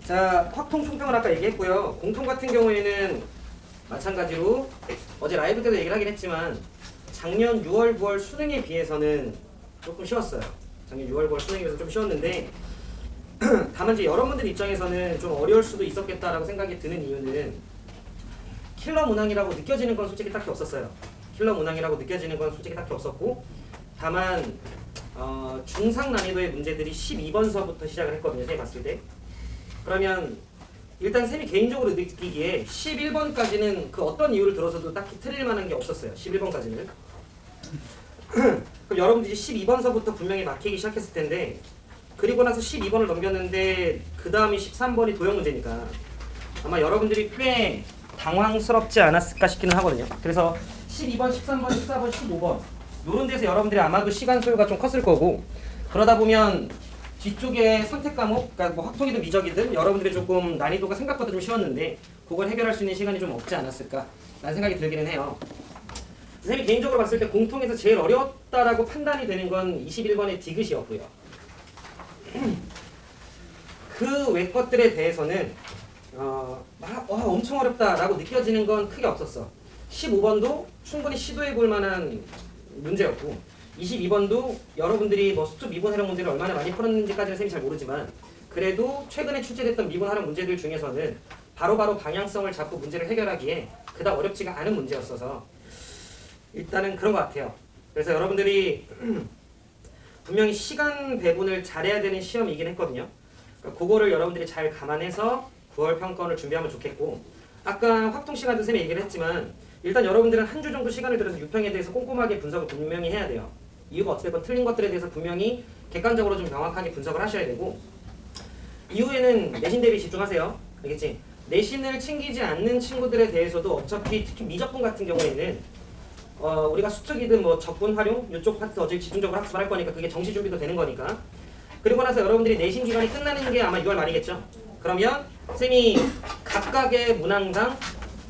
자, 확통 총평을 아까 얘기했고요. 공통 같은 경우에는 마찬가지로 어제 라이브 때도 얘기를 하긴 했지만 작년 6월, 9월 수능에 비해서는 조금 쉬웠어요. 작년 6월, 9월 수능에 비해서 좀 쉬웠는데 다만 이제 여러분들 입장에서는 좀 어려울 수도 있었겠다라고 생각이 드는 이유는 킬러 문항이라고 느껴지는 건 솔직히 딱히 없었어요. 킬러 문항이라고 느껴지는 건 솔직히 딱히 없었고 다만 중상 난이도의 문제들이 12번서부터 시작을 했거든요. 쌤이 봤을 때. 그러면 일단 쌤이 개인적으로 느끼기에 11번까지는 그 어떤 이유를 들어서도 딱히 틀릴 만한 게 없었어요. 11번까지는. 그럼 여러분들이 12번서부터 분명히 막히기 시작했을 텐데 그리고 나서 12번을 넘겼는데 그 다음이 13번이 도형 문제니까 아마 여러분들이 꽤 당황스럽지 않았을까 싶기는 하거든요. 그래서 12번, 13번, 14번, 15번 요런 데서 여러분들이 아마도 시간 소요가 좀 컸을 거고 그러다 보면 뒤쪽에 선택 과목, 그러니까 뭐 확통이든 미적이든 여러분들이 조금 난이도가 생각보다 좀 쉬웠는데 그걸 해결할 수 있는 시간이 좀 없지 않았을까 라는 생각이 들기는 해요. 선생님이 개인적으로 봤을 때 공통에서 제일 어려웠다라고 판단이 되는 건 21번의 디귿이었고요. 그 외 것들에 대해서는 엄청 어렵다라고 느껴지는 건 크게 없었어. 15번도 충분히 시도해 볼 만한 문제였고 22번도 여러분들이 뭐 수투 미분 활용 문제를 얼마나 많이 풀었는지까지는 쌤이 잘 모르지만 그래도 최근에 출제됐던 미분 활용 문제들 중에서는 바로바로 방향성을 잡고 문제를 해결하기에 그다지 어렵지가 않은 문제였어서 일단은 그런 것 같아요. 그래서 여러분들이 분명히 시간 배분을 잘해야 되는 시험이긴 했거든요. 그러니까 그거를 여러분들이 잘 감안해서 9월 평가원을 준비하면 좋겠고 아까 확통 시간도 쌤이 얘기를 했지만 일단 여러분들은 한 주 정도 시간을 들여서 유평에 대해서 꼼꼼하게 분석을 분명히 해야 돼요. 이유가 어찌됐건 틀린 것들에 대해서 분명히 객관적으로 좀 명확하게 분석을 하셔야 되고 이후에는 내신 대비 집중하세요. 알겠지? 내신을 챙기지 않는 친구들에 대해서도 어차피 특히 미적분 같은 경우에는 우리가 수특이든 뭐 적분 활용 이쪽 파트 어차피 집중적으로 학습을 할 거니까 그게 정시 준비도 되는 거니까 그리고 나서 여러분들이 내신 기간이 끝나는 게 아마 6월 말이겠죠. 그러면 쌤이 각각의 문항당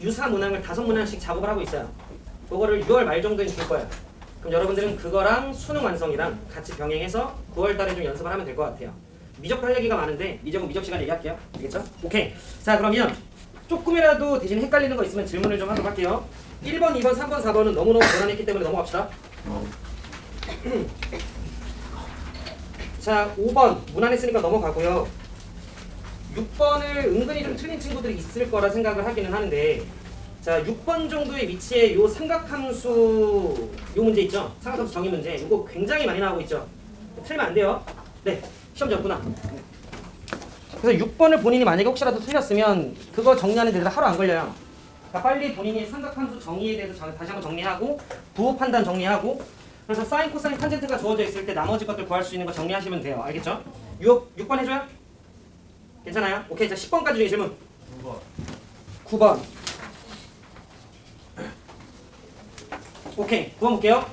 유사 문항을 5문항씩 작업을 하고 있어요. 그거를 6월 말 정도에 줄 거예요. 그럼 여러분들은 그거랑 수능 완성이랑 같이 병행해서 9월 달에 좀 연습을 하면 될 것 같아요. 미적 할 얘기가 많은데 미적은 미적 시간 얘기할게요. 알겠죠? 오케이. 자 그러면 조금이라도 대신 헷갈리는 거 있으면 질문을 좀 하도록 할게요. 1번, 2번, 3번, 4번은 너무너무 고난했기 때문에 넘어갑시다. 자 5번 무난했으니까 넘어가고요. 6번을 은근히 좀 틀린 친구들이 있을 거라 생각을 하기는 하는데 자 6번 정도의 위치에 요 삼각함수 요 문제 있죠? 삼각함수 정의 문제 이거 굉장히 많이 나오고 있죠? 틀리면 안 돼요. 네 시험 졌구나. 그래서 6번을 본인이 만약에 혹시라도 틀렸으면 그거 정리하는 데도 하루 안 걸려요. 그러니까 빨리 본인이 삼각함수 정의에 대해서 다시 한번 정리하고 부호 판단 정리하고 그래서 사인, 코사인, 탄젠트가 주어져 있을 때 나머지 것들 구할 수 있는 거 정리하시면 돼요. 알겠죠? 6번 해줘요? 괜찮아요? 오케이. 자 10번까지 중에 질문 9번 오케이 9번 볼게요.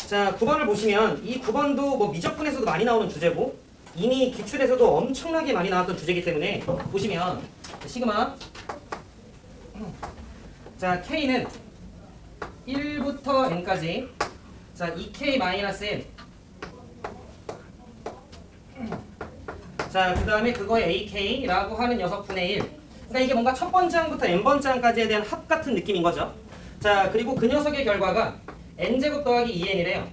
자 9번을 보시면 이 9번도 뭐 미적분에서도 많이 나오는 주제고 이미 기출에서도 엄청나게 많이 나왔던 주제이기 때문에 보시면 시그마 자 K는 1부터 n까지 자 2K-N 자 그 다음에 그거에 AK라고 하는 녀석분의 1 그러니까 이게 뭔가 첫 번째 항부터 n번째 항까지에 대한 합 같은 느낌인 거죠. 자 그리고 그 녀석의 결과가 n제곱 더하기 2n이래요.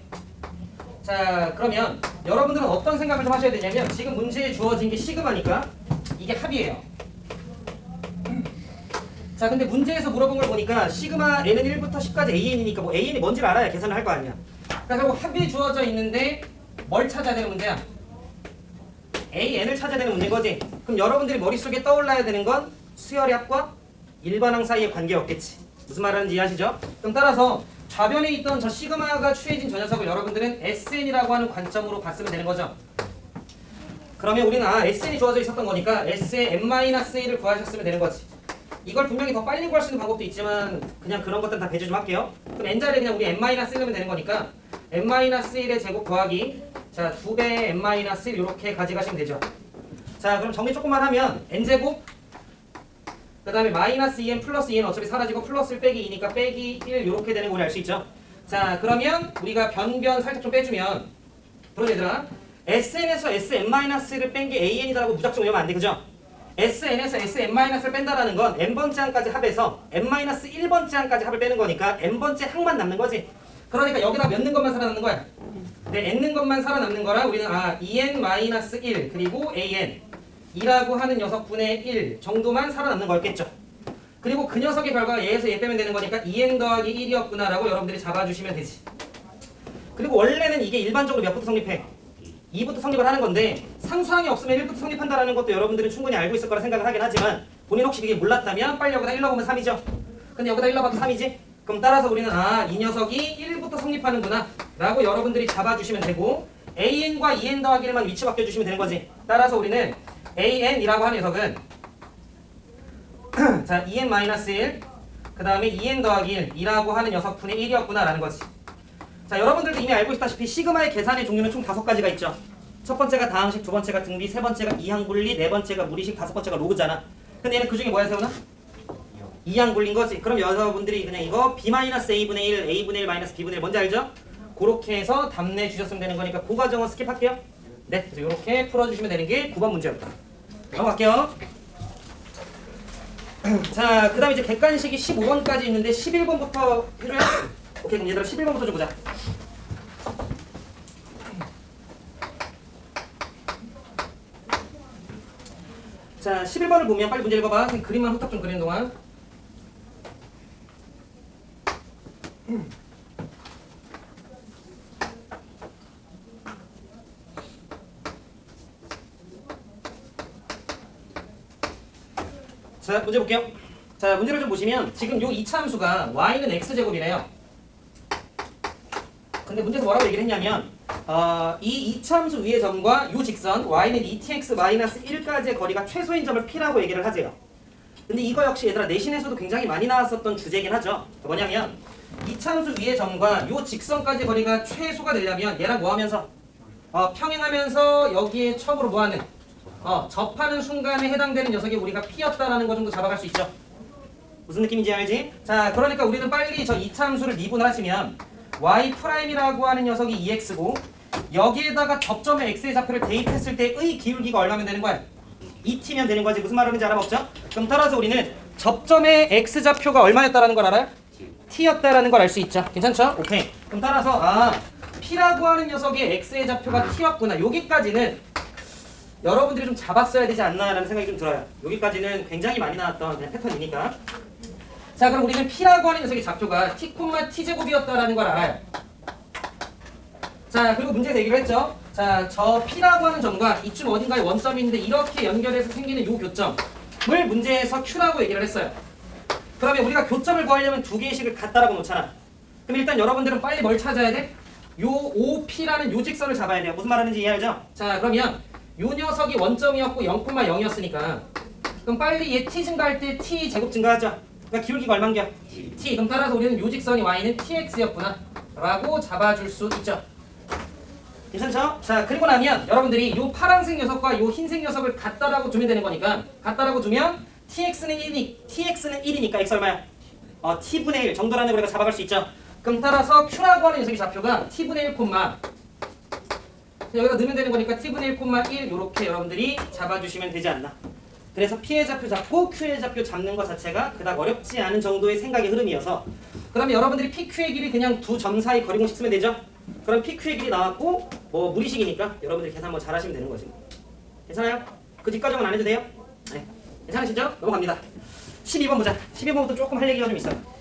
자 그러면 여러분들은 어떤 생각을 좀 하셔야 되냐면 지금 문제에 주어진 게 시그마니까 이게 합이에요. 자 근데 문제에서 물어본 걸 보니까 시그마 n은 1부터 10까지 an이니까 뭐 an이 뭔지를 알아야 계산을 할 거 아니야. 그러니까 결국 합이 주어져 있는데 뭘 찾아야 되는 문제야? an을 찾아야 되는 문제인 거지. 그럼 여러분들이 머릿속에 떠올라야 되는 건 수열의 합과 일반항 사이의 관계였겠지. 무슨 말하는지 이해하시죠? 그럼 따라서 좌변에 있던 저 시그마가 취해진 저 녀석을 여러분들은 SN이라고 하는 관점으로 봤으면 되는 거죠. 그러면 우리는 SN이 주어져 있었던 거니까 S의 n-A를 구하셨으면 되는 거지. 이걸 분명히 더 빨리 구할 수 있는 방법도 있지만 그냥 그런 것들은 다 배제 좀 할게요. 그럼 n자리에 그냥 우리 n-1면 되는 거니까 n-1의 제곱 더하기 자 2배 n-1 이렇게 가져가시면 되죠. 자 그럼 정리 조금만 하면 n제곱 그 다음에 마이너스 2n 플러스 2n 어차피 사라지고 플러스 빼기 2니까 빼기 1 이렇게 되는 거 우리 알 수 있죠. 자 그러면 우리가 변변 살짝 좀 빼주면 그러지 얘들아 SN에서 Sn-를 뺀 게 AN이다라고 무작정 외우면 안 돼 그죠? SN에서 Sn-를 뺀다라는 건 n번째 항까지 합해서 n-1번째 항까지 합을 빼는 거니까 n번째 항만 남는 거지. 그러니까 여기다 몇 는 것만 살아남는 거야. 네, n는 것만 살아남는 거라 우리는 2n-1 그리고 an 이라고 하는 녀석분의 1 정도만 살아남는 거였겠죠. 그리고 그 녀석의 결과가 얘에서 얘 빼면 되는 거니까 2n 더하기 1이었구나 라고 여러분들이 잡아주시면 되지. 그리고 원래는 이게 일반적으로 몇부터 성립해? 2부터 성립을 하는 건데 상수항이 없으면 1부터 성립한다는 것도 여러분들은 충분히 알고 있을 거라 생각을 하긴 하지만 본인 혹시 그게 몰랐다면 빨리 여기다 1 넣으면 3이죠. 근데 여기다 1 넣어도 3이지? 그럼 따라서 우리는 이 녀석이 1부터 성립하는구나 라고 여러분들이 잡아주시면 되고 an과 2n 더하기 1만 위치 바꿔주시면 되는 거지. 따라서 우리는 an이라고 하는 녀석은 자 2n-1 그 다음에 2n 더하기 1이라고 하는 녀석분의 1이었구나 라는 거지. 자 여러분들도 이미 알고 있다시피 시그마의 계산의 종류는 총 5가지가 있죠. 첫 번째가 다항식, 두 번째가 등비, 세 번째가 이항분리, 네 번째가 무리식, 다섯 번째가 로그잖아. 근데 얘는 그 중에 뭐야 세훈아? 이항분리인 거지. 그럼 여러분들이 그냥 이거 b-a분의 1, a분의 1 마이너스 b분의 1 뭔지 알죠? 그렇게 해서 답 내주셨으면 되는 거니까 그 과정은 스킵할게요. 네, 그래서 이렇게 풀어주시면 되는 게 9번 문제였다. 넘어갈게요. 자, 그 다음에 이제 객관식이 15번까지 있는데 11번부터 해줘요? 오케이, 그럼 얘들아 11번부터 좀 보자. 자, 11번을 보면 빨리 문제 읽어봐. 그림만 후딱 좀 그리는 동안. 자, 문제 볼게요. 자, 문제를 좀 보시면 지금 요 이차 함수가 y는 x제곱이래요. 근데 문제에서 뭐라고 얘기를 했냐면 이 이차 함수 위의 점과 요 직선 y는 2tx-1까지의 거리가 최소인 점을 p라고 얘기를 하세요. 근데 이거 역시 얘들아 내신에서도 굉장히 많이 나왔었던 주제긴 하죠. 뭐냐면 이차 함수 위의 점과 요 직선까지의 거리가 최소가 되려면 얘랑 뭐 하면서 평행하면서 여기에 첩으로 뭐 하는 접하는 순간에 해당되는 녀석이 우리가 p였다라는 거 정도 잡아갈 수 있죠. 무슨 느낌인지 알지? 자, 그러니까 우리는 빨리 저 이차 함수를 미분을 하시면 y'이라고 하는 녀석이 2x고 여기에다가 접점의 x의 좌표를 대입했을 때의 기울기가 얼마면 되는 거야? 2t면 되는 거지. 무슨 말하는지 알아먹죠? 그럼 따라서 우리는 접점의 x좌표가 얼마였다라는 걸 알아요? t였다라는 걸 알 수 있죠. 괜찮죠? 오케이. 그럼 따라서 p라고 하는 녀석의 x의 좌표가 t였구나. 여기까지는 여러분들이 좀 잡았어야 되지 않나라는 생각이 좀 들어요. 여기까지는 굉장히 많이 나왔던 그냥 패턴이니까. 자, 그럼 우리는 p라고 하는 녀석의 좌표가 t, t제곱이었다라는 걸 알아요. 자, 그리고 문제에서 얘기를 했죠. 자, 저 p라고 하는 점과 이쯤 어딘가에 원점인데 이렇게 연결해서 생기는 요 교점을 문제에서 q라고 얘기를 했어요. 그러면 우리가 교점을 구하려면 두 개의 식을 갖다라고 놓잖아. 그럼 일단 여러분들은 빨리 뭘 찾아야 돼? 요 OP라는 요 직선을 잡아야 돼요. 무슨 말하는지 이해하죠? 자, 그러면 요 녀석이 원점이었고 0,0이었으니까 그럼 빨리 얘 t 증가할 때 t 제곱 증가하죠. 그러니까 기울기가 얼마인겨? t. 그럼 따라서 우리는 요 직선이 y는 tx였구나 라고 잡아줄 수 있죠. 괜찮죠? 자, 그리고 나면 여러분들이 요 파란색 녀석과 요 흰색 녀석을 같다라고 두면 되는 거니까 같다라고 두면 tx는 1이니까 x 얼마야? t분의 1 정도라는 걸 우리가 잡아갈 수 있죠. 그럼 따라서 q라고 하는 녀석의 좌표가 t분의 1, 여기다 넣으면 되는 거니까 t분의 1,1 요렇게 여러분들이 잡아주시면 되지 않나. 그래서 p의 좌표 잡고 q의 좌표 잡는 것 자체가 그닥 어렵지 않은 정도의 생각의 흐름이어서 그러면 여러분들이 pq의 길이 그냥 두 점 사이 거리 공식 쓰면 되죠? 그럼 pq의 길이 나왔고 뭐 무리식이니까 여러분들 계산 뭐 잘하시면 되는 거지. 괜찮아요? 그 뒷과정은 안 해도 돼요? 네. 괜찮으시죠? 넘어갑니다. 12번 보자. 12번부터 조금 할 얘기가 좀 있어요.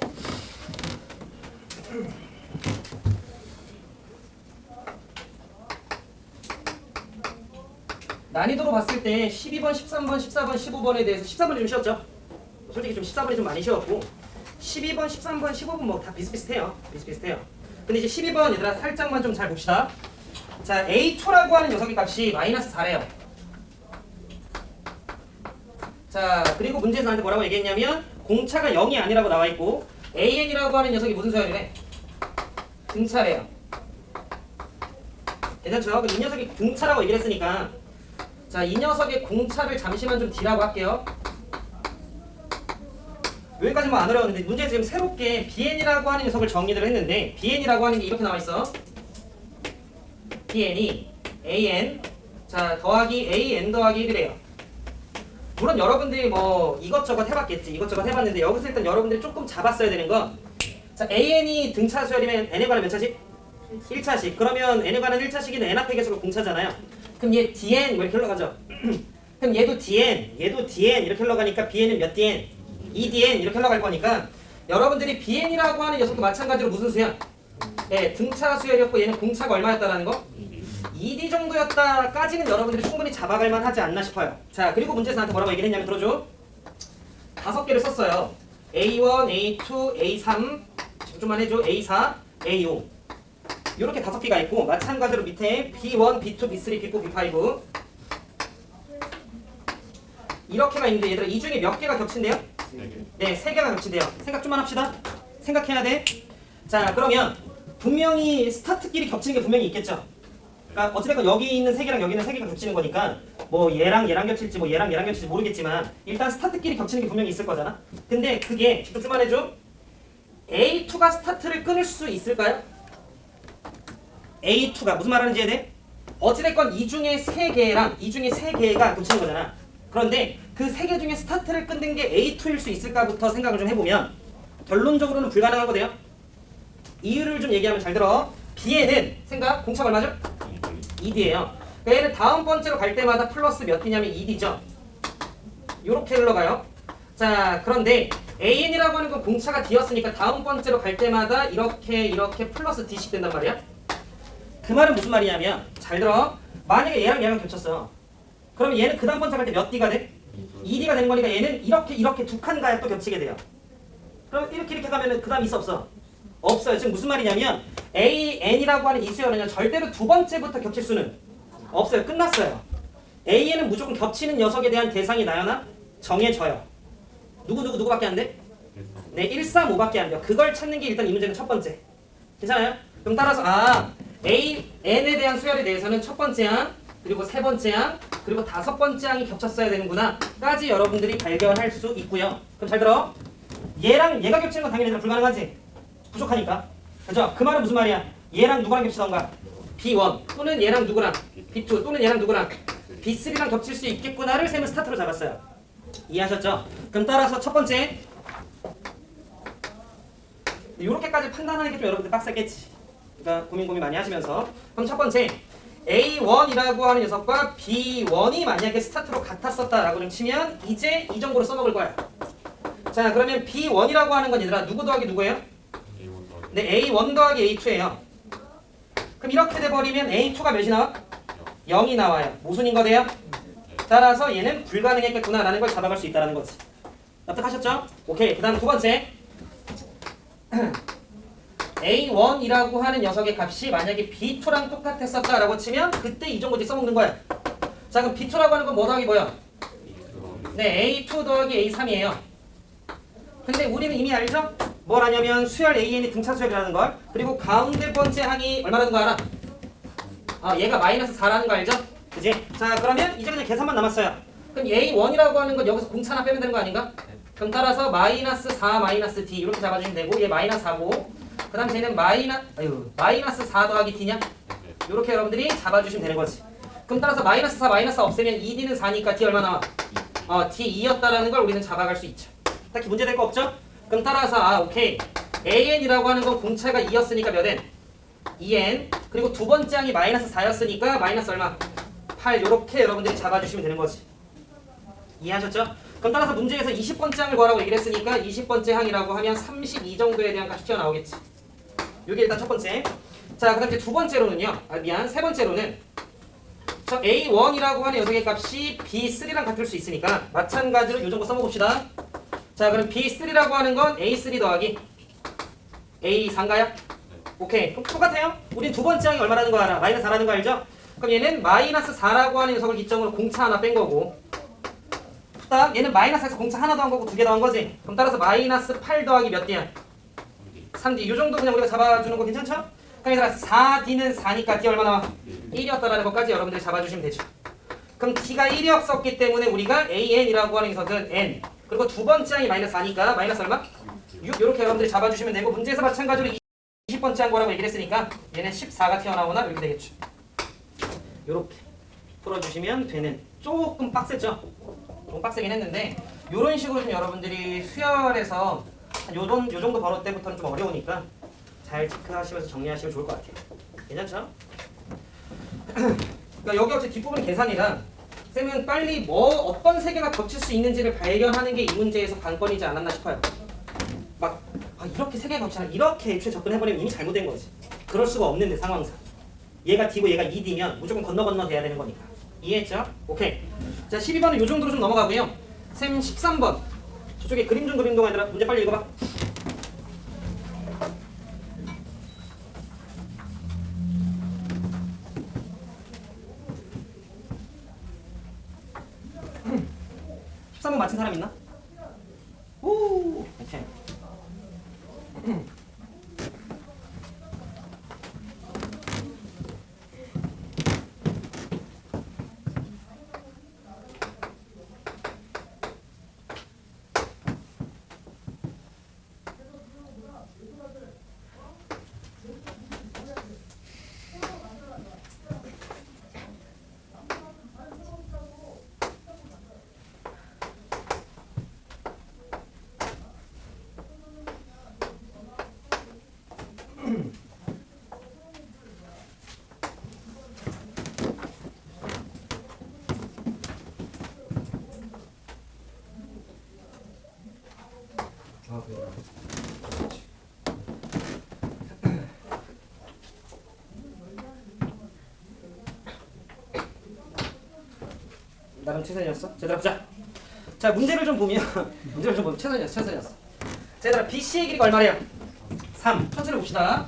난이도로 봤을 때 12번, 13번, 14번, 15번에 대해서 13번이 좀 쉬웠죠? 솔직히 좀 14번이 좀 많이 쉬웠고 12번, 13번, 15번 뭐 다 비슷비슷해요. 근데 이제 12번 얘들아 살짝만 좀 잘 봅시다. 자, A2라고 하는 녀석의 값이 마이너스 4래요. 자, 그리고 문제에서 나한테 뭐라고 얘기했냐면 공차가 0이 아니라고 나와 있고 AN이라고 하는 녀석이 무슨 소리래? 등차래요. 괜찮죠? 그럼 이 녀석이 등차라고 얘기를 했으니까 자, 이 녀석의 공차를 잠시만 좀 D라고 할게요. 여기까지 뭐 안 어려웠는데 문제 지금 새롭게 bn이라고 하는 녀석을 정리를 했는데 bn이라고 하는 게 이렇게 나와 있어. bn이 an 자 더하기 an 더하기 1이래요. 물론 여러분들이 뭐 이것저것 해봤겠지. 이것저것 해봤는데 여기서 일단 여러분들이 조금 잡았어야 되는 건 자 an이 등차 수열이면 n에 관한 몇 차식? 1차식. 그러면 n에 관한 1차식은 n 앞에 계속을 공차잖아요. 그럼 얘 dn 뭐 이렇게 흘러가죠. 그럼 얘도 dn 이렇게 흘러가니까 bn은 몇 dn? 2dn 이렇게 흘러갈 거니까 여러분들이 bn이라고 하는 녀석도 마찬가지로 무슨 수야? 예, 등차 수열이었고 얘는 공차가 얼마였다라는 거? 2D 정도였다까지는 여러분들이 충분히 잡아갈 만하지 않나 싶어요. 자, 그리고 문제에서 나한테 뭐라고 얘기를 했냐면 들어줘. 5개를 썼어요. A1, A2, A3 집중만 해줘. A4, A5 이렇게 5개가 있고 마찬가지로 밑에 B1, B2, B3, B4, B5 이렇게가 있는데 얘들아 이 중에 몇 개가 겹친대요? 네, 3개가 겹친대요. 생각 좀만 합시다. 생각해야 돼. 자, 그러면 분명히 스타트끼리 겹치는 게 분명히 있겠죠. 그러니까 어찌됐건 여기 있는 3개랑 여기 있는 3개가 겹치는 거니까 뭐 얘랑 겹칠지 뭐 얘랑 겹칠지 모르겠지만 일단 스타트끼리 겹치는 게 분명히 있을 거잖아. 근데 그게 집중 좀만 해줘. A2가 스타트를 끊을 수 있을까요? A2가 무슨 말하는지 이해돼? 어찌됐건 이 중에 3개가 겹치는 거잖아. 그런데 그 3개 중에 스타트를 끊는 게 A2일 수 있을까부터 생각을 좀 해보면 결론적으로는 불가능한 거대요. 이유를 좀 얘기하면 잘 들어. B에는 생각 공차가 얼마죠? 2D예요. 얘는 다음 번째로 갈 때마다 플러스 몇 D냐면 2D죠. 요렇게 흘러가요. 자, 그런데 AN이라고 하는 건 공차가 D였으니까 다음 번째로 갈 때마다 이렇게 플러스 D씩 된단 말이야. 그 말은 무슨 말이냐면 잘 들어. 만약에 얘랑 겹쳤어. 그러면 얘는 그 다음 번째 갈 때 몇 D가 돼? 2D가 되는 거니까 얘는 이렇게 두 칸 가야 또 겹치게 돼요. 그럼 이렇게 가면은 그 다음 있어 없어? 없어요. 지금 무슨 말이냐면 AN이라고 하는 이 수열은요 절대로 두 번째부터 겹칠 수는 없어요. 끝났어요. AN은 무조건 겹치는 녀석에 대한 대상이 나야나 정해져요. 누구밖에 안 돼? 네, 1, 3, 5밖에 안 돼요. 그걸 찾는 게 일단 이 문제는 첫 번째. 괜찮아요? 그럼 따라서 AN에 대한 수열에 대해서는 첫 번째 항, 그리고 세 번째 항, 그리고 다섯 번째 항이 겹쳤어야 되는구나 까지 여러분들이 발견할 수 있고요. 그럼 잘 들어. 얘랑 얘가 겹치는 건 당연히 불가능하지. 부족하니까. 그죠? 그 말은 무슨 말이야? 얘랑 누구랑 겹치던가 B1 또는 얘랑 누구랑 B2 또는 얘랑 누구랑 B3랑 겹칠 수 있겠구나를 셈을 스타트로 잡았어요. 이해하셨죠? 그럼 따라서 첫 번째 이렇게까지 판단하는 게 좀 여러분들 빡세겠지. 그러니까 고민 많이 하시면서 그럼 첫 번째 A1이라고 하는 녀석과 B1이 만약에 스타트로 같았었다라고 좀 치면 이제 이 정도로 써먹을 거야. 자, 그러면 B1이라고 하는 건 얘들아 누구 더하기 누구예요? 네, A1 더하기 A2예요. 그럼 이렇게 돼버리면 A2가 몇이 나와? 0이 나와요. 모순인 거대요? 따라서 얘는 불가능했겠구나라는 걸 잡아갈 수 있다는 거지. 납득하셨죠? 오케이. 그 다음 두 번째 A1이라고 하는 녀석의 값이 만약에 B2랑 똑같았었다라고 치면 그때 이 정도지 써먹는 거야. 자, 그럼 B2라고 하는 건 뭐 더하기 뭐야? 네, A2 더하기 A3이에요. 근데 우리는 이미 알죠? 뭘 아냐면 수열 AN이 등차 수열이라는 걸. 그리고 가운데 번째 항이 얼마라는 거 알아? 얘가 마이너스 4라는 거 알죠? 그지? 자, 그러면 이제 그냥 계산만 남았어요. 그럼 A1이라고 하는 건 여기서 공차 하나 빼면 되는 거 아닌가? 그럼 따라서 마이너스 4 마이너스 D 이렇게 잡아주시면 되고 얘 마이너스 4고 그 다음 쟤는 마이너스 4 더하기 D냐? 이렇게 여러분들이 잡아주시면 되는 거지. 그럼 따라서 마이너스 4 마이너스 4 없애면 2D는 4니까 D 얼마 나와? D 2였다라는 걸 우리는 잡아갈 수 있죠. 딱히 문제될 거 없죠? 그럼 따라서 오케이. AN이라고 하는 건 공차가 2였으니까 몇 N? 2N. 그리고 두 번째 항이 마이너스 4였으니까 마이너스 얼마? 8. 요렇게 여러분들이 잡아주시면 되는 거지. 이해하셨죠? 그럼 따라서 문제에서 20번째 항을 구하라고 얘기를 했으니까 20번째 항이라고 하면 32 정도에 대한 값이 튀어나오겠지. 요게 일단 첫 번째. 자, 그 다음 이제 두 번째로는요. 세 번째로는 저 A1이라고 하는 녀석의 값이 B3랑 같을 수 있으니까 마찬가지로 요 정도 써먹읍시다. 자, 그럼 B3라고 하는 건 A3 더하기 A4인가요? 오케이. 그럼 똑같아요. 우린 두 번째 항이 얼마라는 거 알아? 마이너스 4라는 거 알죠? 그럼 얘는 마이너스 4라고 하는 녀석을 기점으로 공차 하나 뺀 거고 그다음 얘는 마이너스에서 공차 하나 더한 거고 두 개 더한 거지. 그럼 따라서 마이너스 8 더하기 몇 D야? 3D. 요 정도 그냥 우리가 잡아주는 거 괜찮죠? 그럼 얘들아 4D는 4니까 D 얼마 나와? 1이었다라는 것까지 여러분들이 잡아주시면 되죠. 그럼 D가 1이었었기 때문에 우리가 AN이라고 하는 녀석은 N 그리고 두 번째 항이 마이너스 4니까 마이너스 얼마? 6 이렇게 여러분들이 잡아주시면 되고 문제에서 마찬가지로 20번째 항 거라고 얘기를 했으니까 얘는 14가 튀어나오거나 이렇게 되겠죠. 이렇게 풀어주시면 되는 조금 빡셌죠? 좀 빡세긴 했는데 이런 식으로 좀 여러분들이 수열에서 요 정도 번호 때부터는 좀 어려우니까 잘 체크하시면서 정리하시면 좋을 것 같아요. 괜찮죠? 그러니까 여기 어차피 뒷부분 계산이라 쌤은 빨리 어떤 세 개가 겹칠 수 있는지를 발견하는 게 이 문제에서 관건이지 않았나 싶어요. 막 이렇게 세 개가 겹치나 이렇게 애초에 접근해버리면 이미 잘못된 거지. 그럴 수가 없는데 상황상 얘가 D고 얘가 2D면 무조건 건너 돼야 되는 거니까. 이해했죠? 오케이. 자 12번은 요 정도로 좀 넘어가고요. 쌤 13번 저쪽에 그림 좀 그린 동안 얘들아 문제 빨리 읽어봐. 한번 맞힌 사람 있나? 오, 오케이. 나름 최선이었어? 제대로 보자. 자 문제를 좀 보면 문제를 좀 보면 최선이었어. 자 얘들아 BC의 길이가 얼마래요? 3. 천천히 봅시다.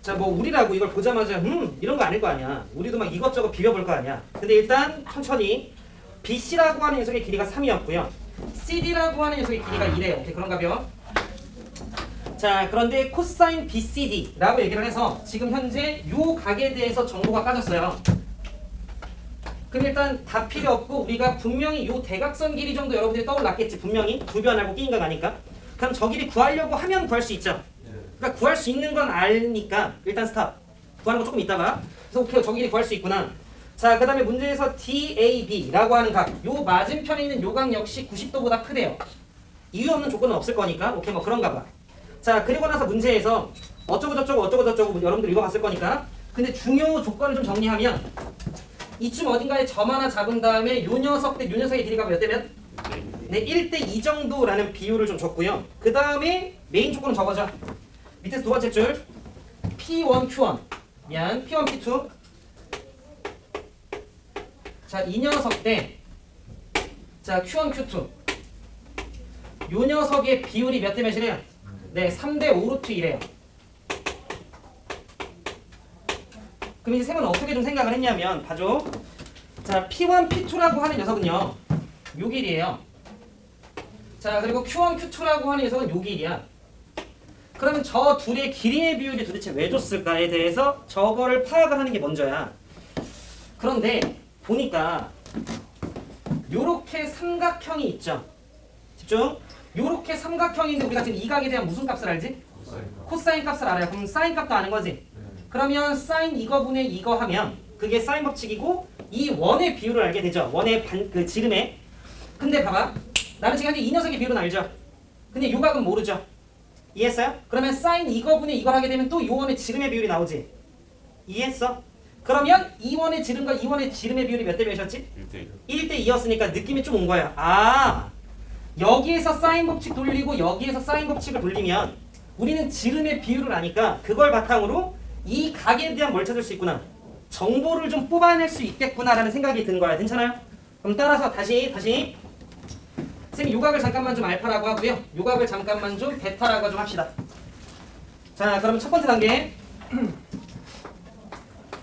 자 뭐 우리라고 이걸 보자마자 이런 거 아닐 거 아니야. 우리도 막 이것저것 비벼볼 거 아니야. 근데 일단 천천히 BC라고 하는 녀석의 길이가 3이었고요. CD라고 하는 녀석의 길이가 2래요. 오케이 그런가벼? 자 그런데 코사인 BCD라고 얘기를 해서 지금 현재 요 각에 대해서 정보가 빠졌어요. 그럼 일단 다 필요 없고 우리가 분명히 요 대각선 길이 정도 여러분들이 떠올랐겠지. 분명히 두 변하고 끼인가 가니까. 그럼 저 길이 구하려고 하면 구할 수 있죠. 그러니까 구할 수 있는 건 아니까 일단 스탑. 구하는 거 조금 있다가. 그래서 오케이 저 길이 구할 수 있구나. 자 그 다음에 문제에서 DAB라고 하는 각. 요 맞은편에 있는 요 각 역시 90도보다 크대요. 이유 없는 조건은 없을 거니까. 오케이 뭐 그런가 봐. 자 그리고 나서 문제에서 어쩌고 저쩌고 여러분들 읽어봤을 거니까. 근데 중요 조건을 좀 정리하면 이쯤 어딘가에 점 하나 잡은 다음에 요 녀석 대 요 녀석의 길이가 몇 대면? 네, 1대2 정도라는 비율을 좀 줬고요. 그 다음에 메인 조건은 저거죠. 밑에서 두 번째 줄 P1, Q1 미안, P1, P2 자, 이 녀석 대 자, Q1, Q2 요 녀석의 비율이 몇 대 몇이래요? 네, 3대 5 루트 1이래요. 그럼 이제 쌤은 어떻게 좀 생각을 했냐면 봐줘. 자 P1, P2라고 하는 녀석은요 요 길이에요. 자 그리고 Q1, Q2라고 하는 녀석은 요 길이야. 그러면 저 둘의 길이의 비율이 도대체 왜 줬을까에 대해서 저거를 파악을 하는 게 먼저야. 그런데 보니까 요렇게 삼각형이 있죠. 집중. 요렇게 삼각형인데 우리가 지금 이 각에 대한 무슨 값을 알지? 코사인 값을 알아요. 그럼 사인 값도 아는 거지. 그러면 사인 이거분의 이거 하면 그게 사인 법칙이고 이 원의 비율을 알게 되죠. 원의 그 지름에. 근데 봐봐. 나는 지금 현재 이 녀석의 비율은 알죠. 근데 요 각은 모르죠. 이해했어요? 그러면 사인 이거분의 이걸 하게 되면 또 요 원의 지름의 비율이 나오지. 이해했어? 그러면 이 원의 지름과 이 원의 지름의 비율이 몇 대 몇이었지? 1대 2였으니까 느낌이 좀 온 거야. 아 여기에서 사인 법칙 돌리고 여기에서 사인 법칙을 돌리면 우리는 지름의 비율을 아니까 그걸 바탕으로 이 각에 대한 뭘 찾을 수 있구나. 정보를 좀 뽑아낼 수 있겠구나라는 생각이 든 거야. 괜찮아요? 그럼 따라서 다시 쌤이 요 각을 잠깐만 좀 알파라고 하고요. 요 각을 잠깐만 좀 베타라고 좀 합시다. 자 그러면 첫 번째 단계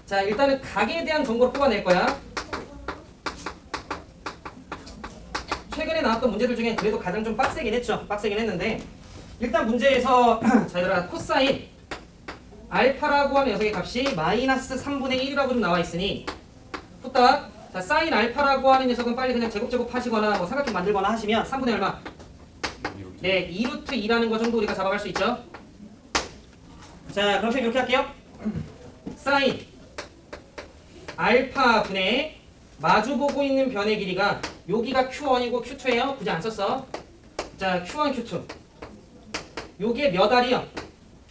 자 일단은 각에 대한 정보를 뽑아낼 거야. 최근에 나왔던 문제들 중에 그래도 가장 좀 빡세긴 했죠. 빡세긴 했는데 일단 문제에서 자 얘들아 코사인 알파라고 하는 녀석의 값이 마이너스 3분의 1이라고 좀 나와 있으니 후딱 자, 사인 알파라고 하는 녀석은 빨리 그냥 제곱 하시거나 뭐 삼각형 만들거나 하시면 3분의 얼마? 네, 2루트 2라는 거 정도 우리가 잡아갈 수 있죠. 자, 그럼 이렇게 할게요. 사인 알파 분의 마주보고 있는 변의 길이가 여기가 Q1이고 Q2예요. 굳이 안 썼어. 자, Q1, Q2. 요게 몇 알이요?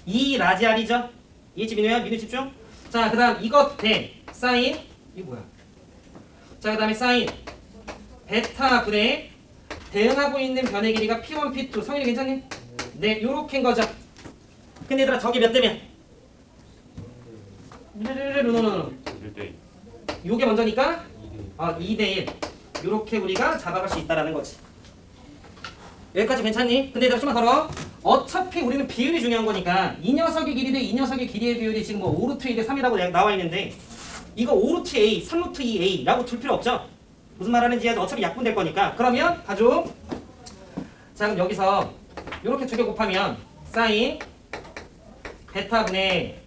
2 라지 알이죠? 이해지 민우야? 민우 집중. 자, 그 다음 이것 대 사인 이거 뭐야? 자, 그 다음에 사인 베타 분의 대응하고 있는 변의 길이가 P1, P2. 성인이 괜찮니? 네, 요렇게인 거죠. 근데 얘들아 저게 몇 대면? 요게 먼저니까 2대1 요렇게 우리가 잡아갈 수 있다라는 거지. 여기까지 괜찮니? 근데 얘들아 좀만 걸어. 어차피 우리는 비율이 중요한 거니까 이 녀석의 길이 대 이 녀석의 길이의 비율이 지금 뭐 5루트 2대 3이라고 나와 있는데 이거 5루트 A, 3루트 2A라고 둘 필요 없죠? 무슨 말 하는지 어차피 약분될 거니까. 그러면 봐줘. 자, 그럼 여기서 요렇게 두 개 곱하면 사인 베타분의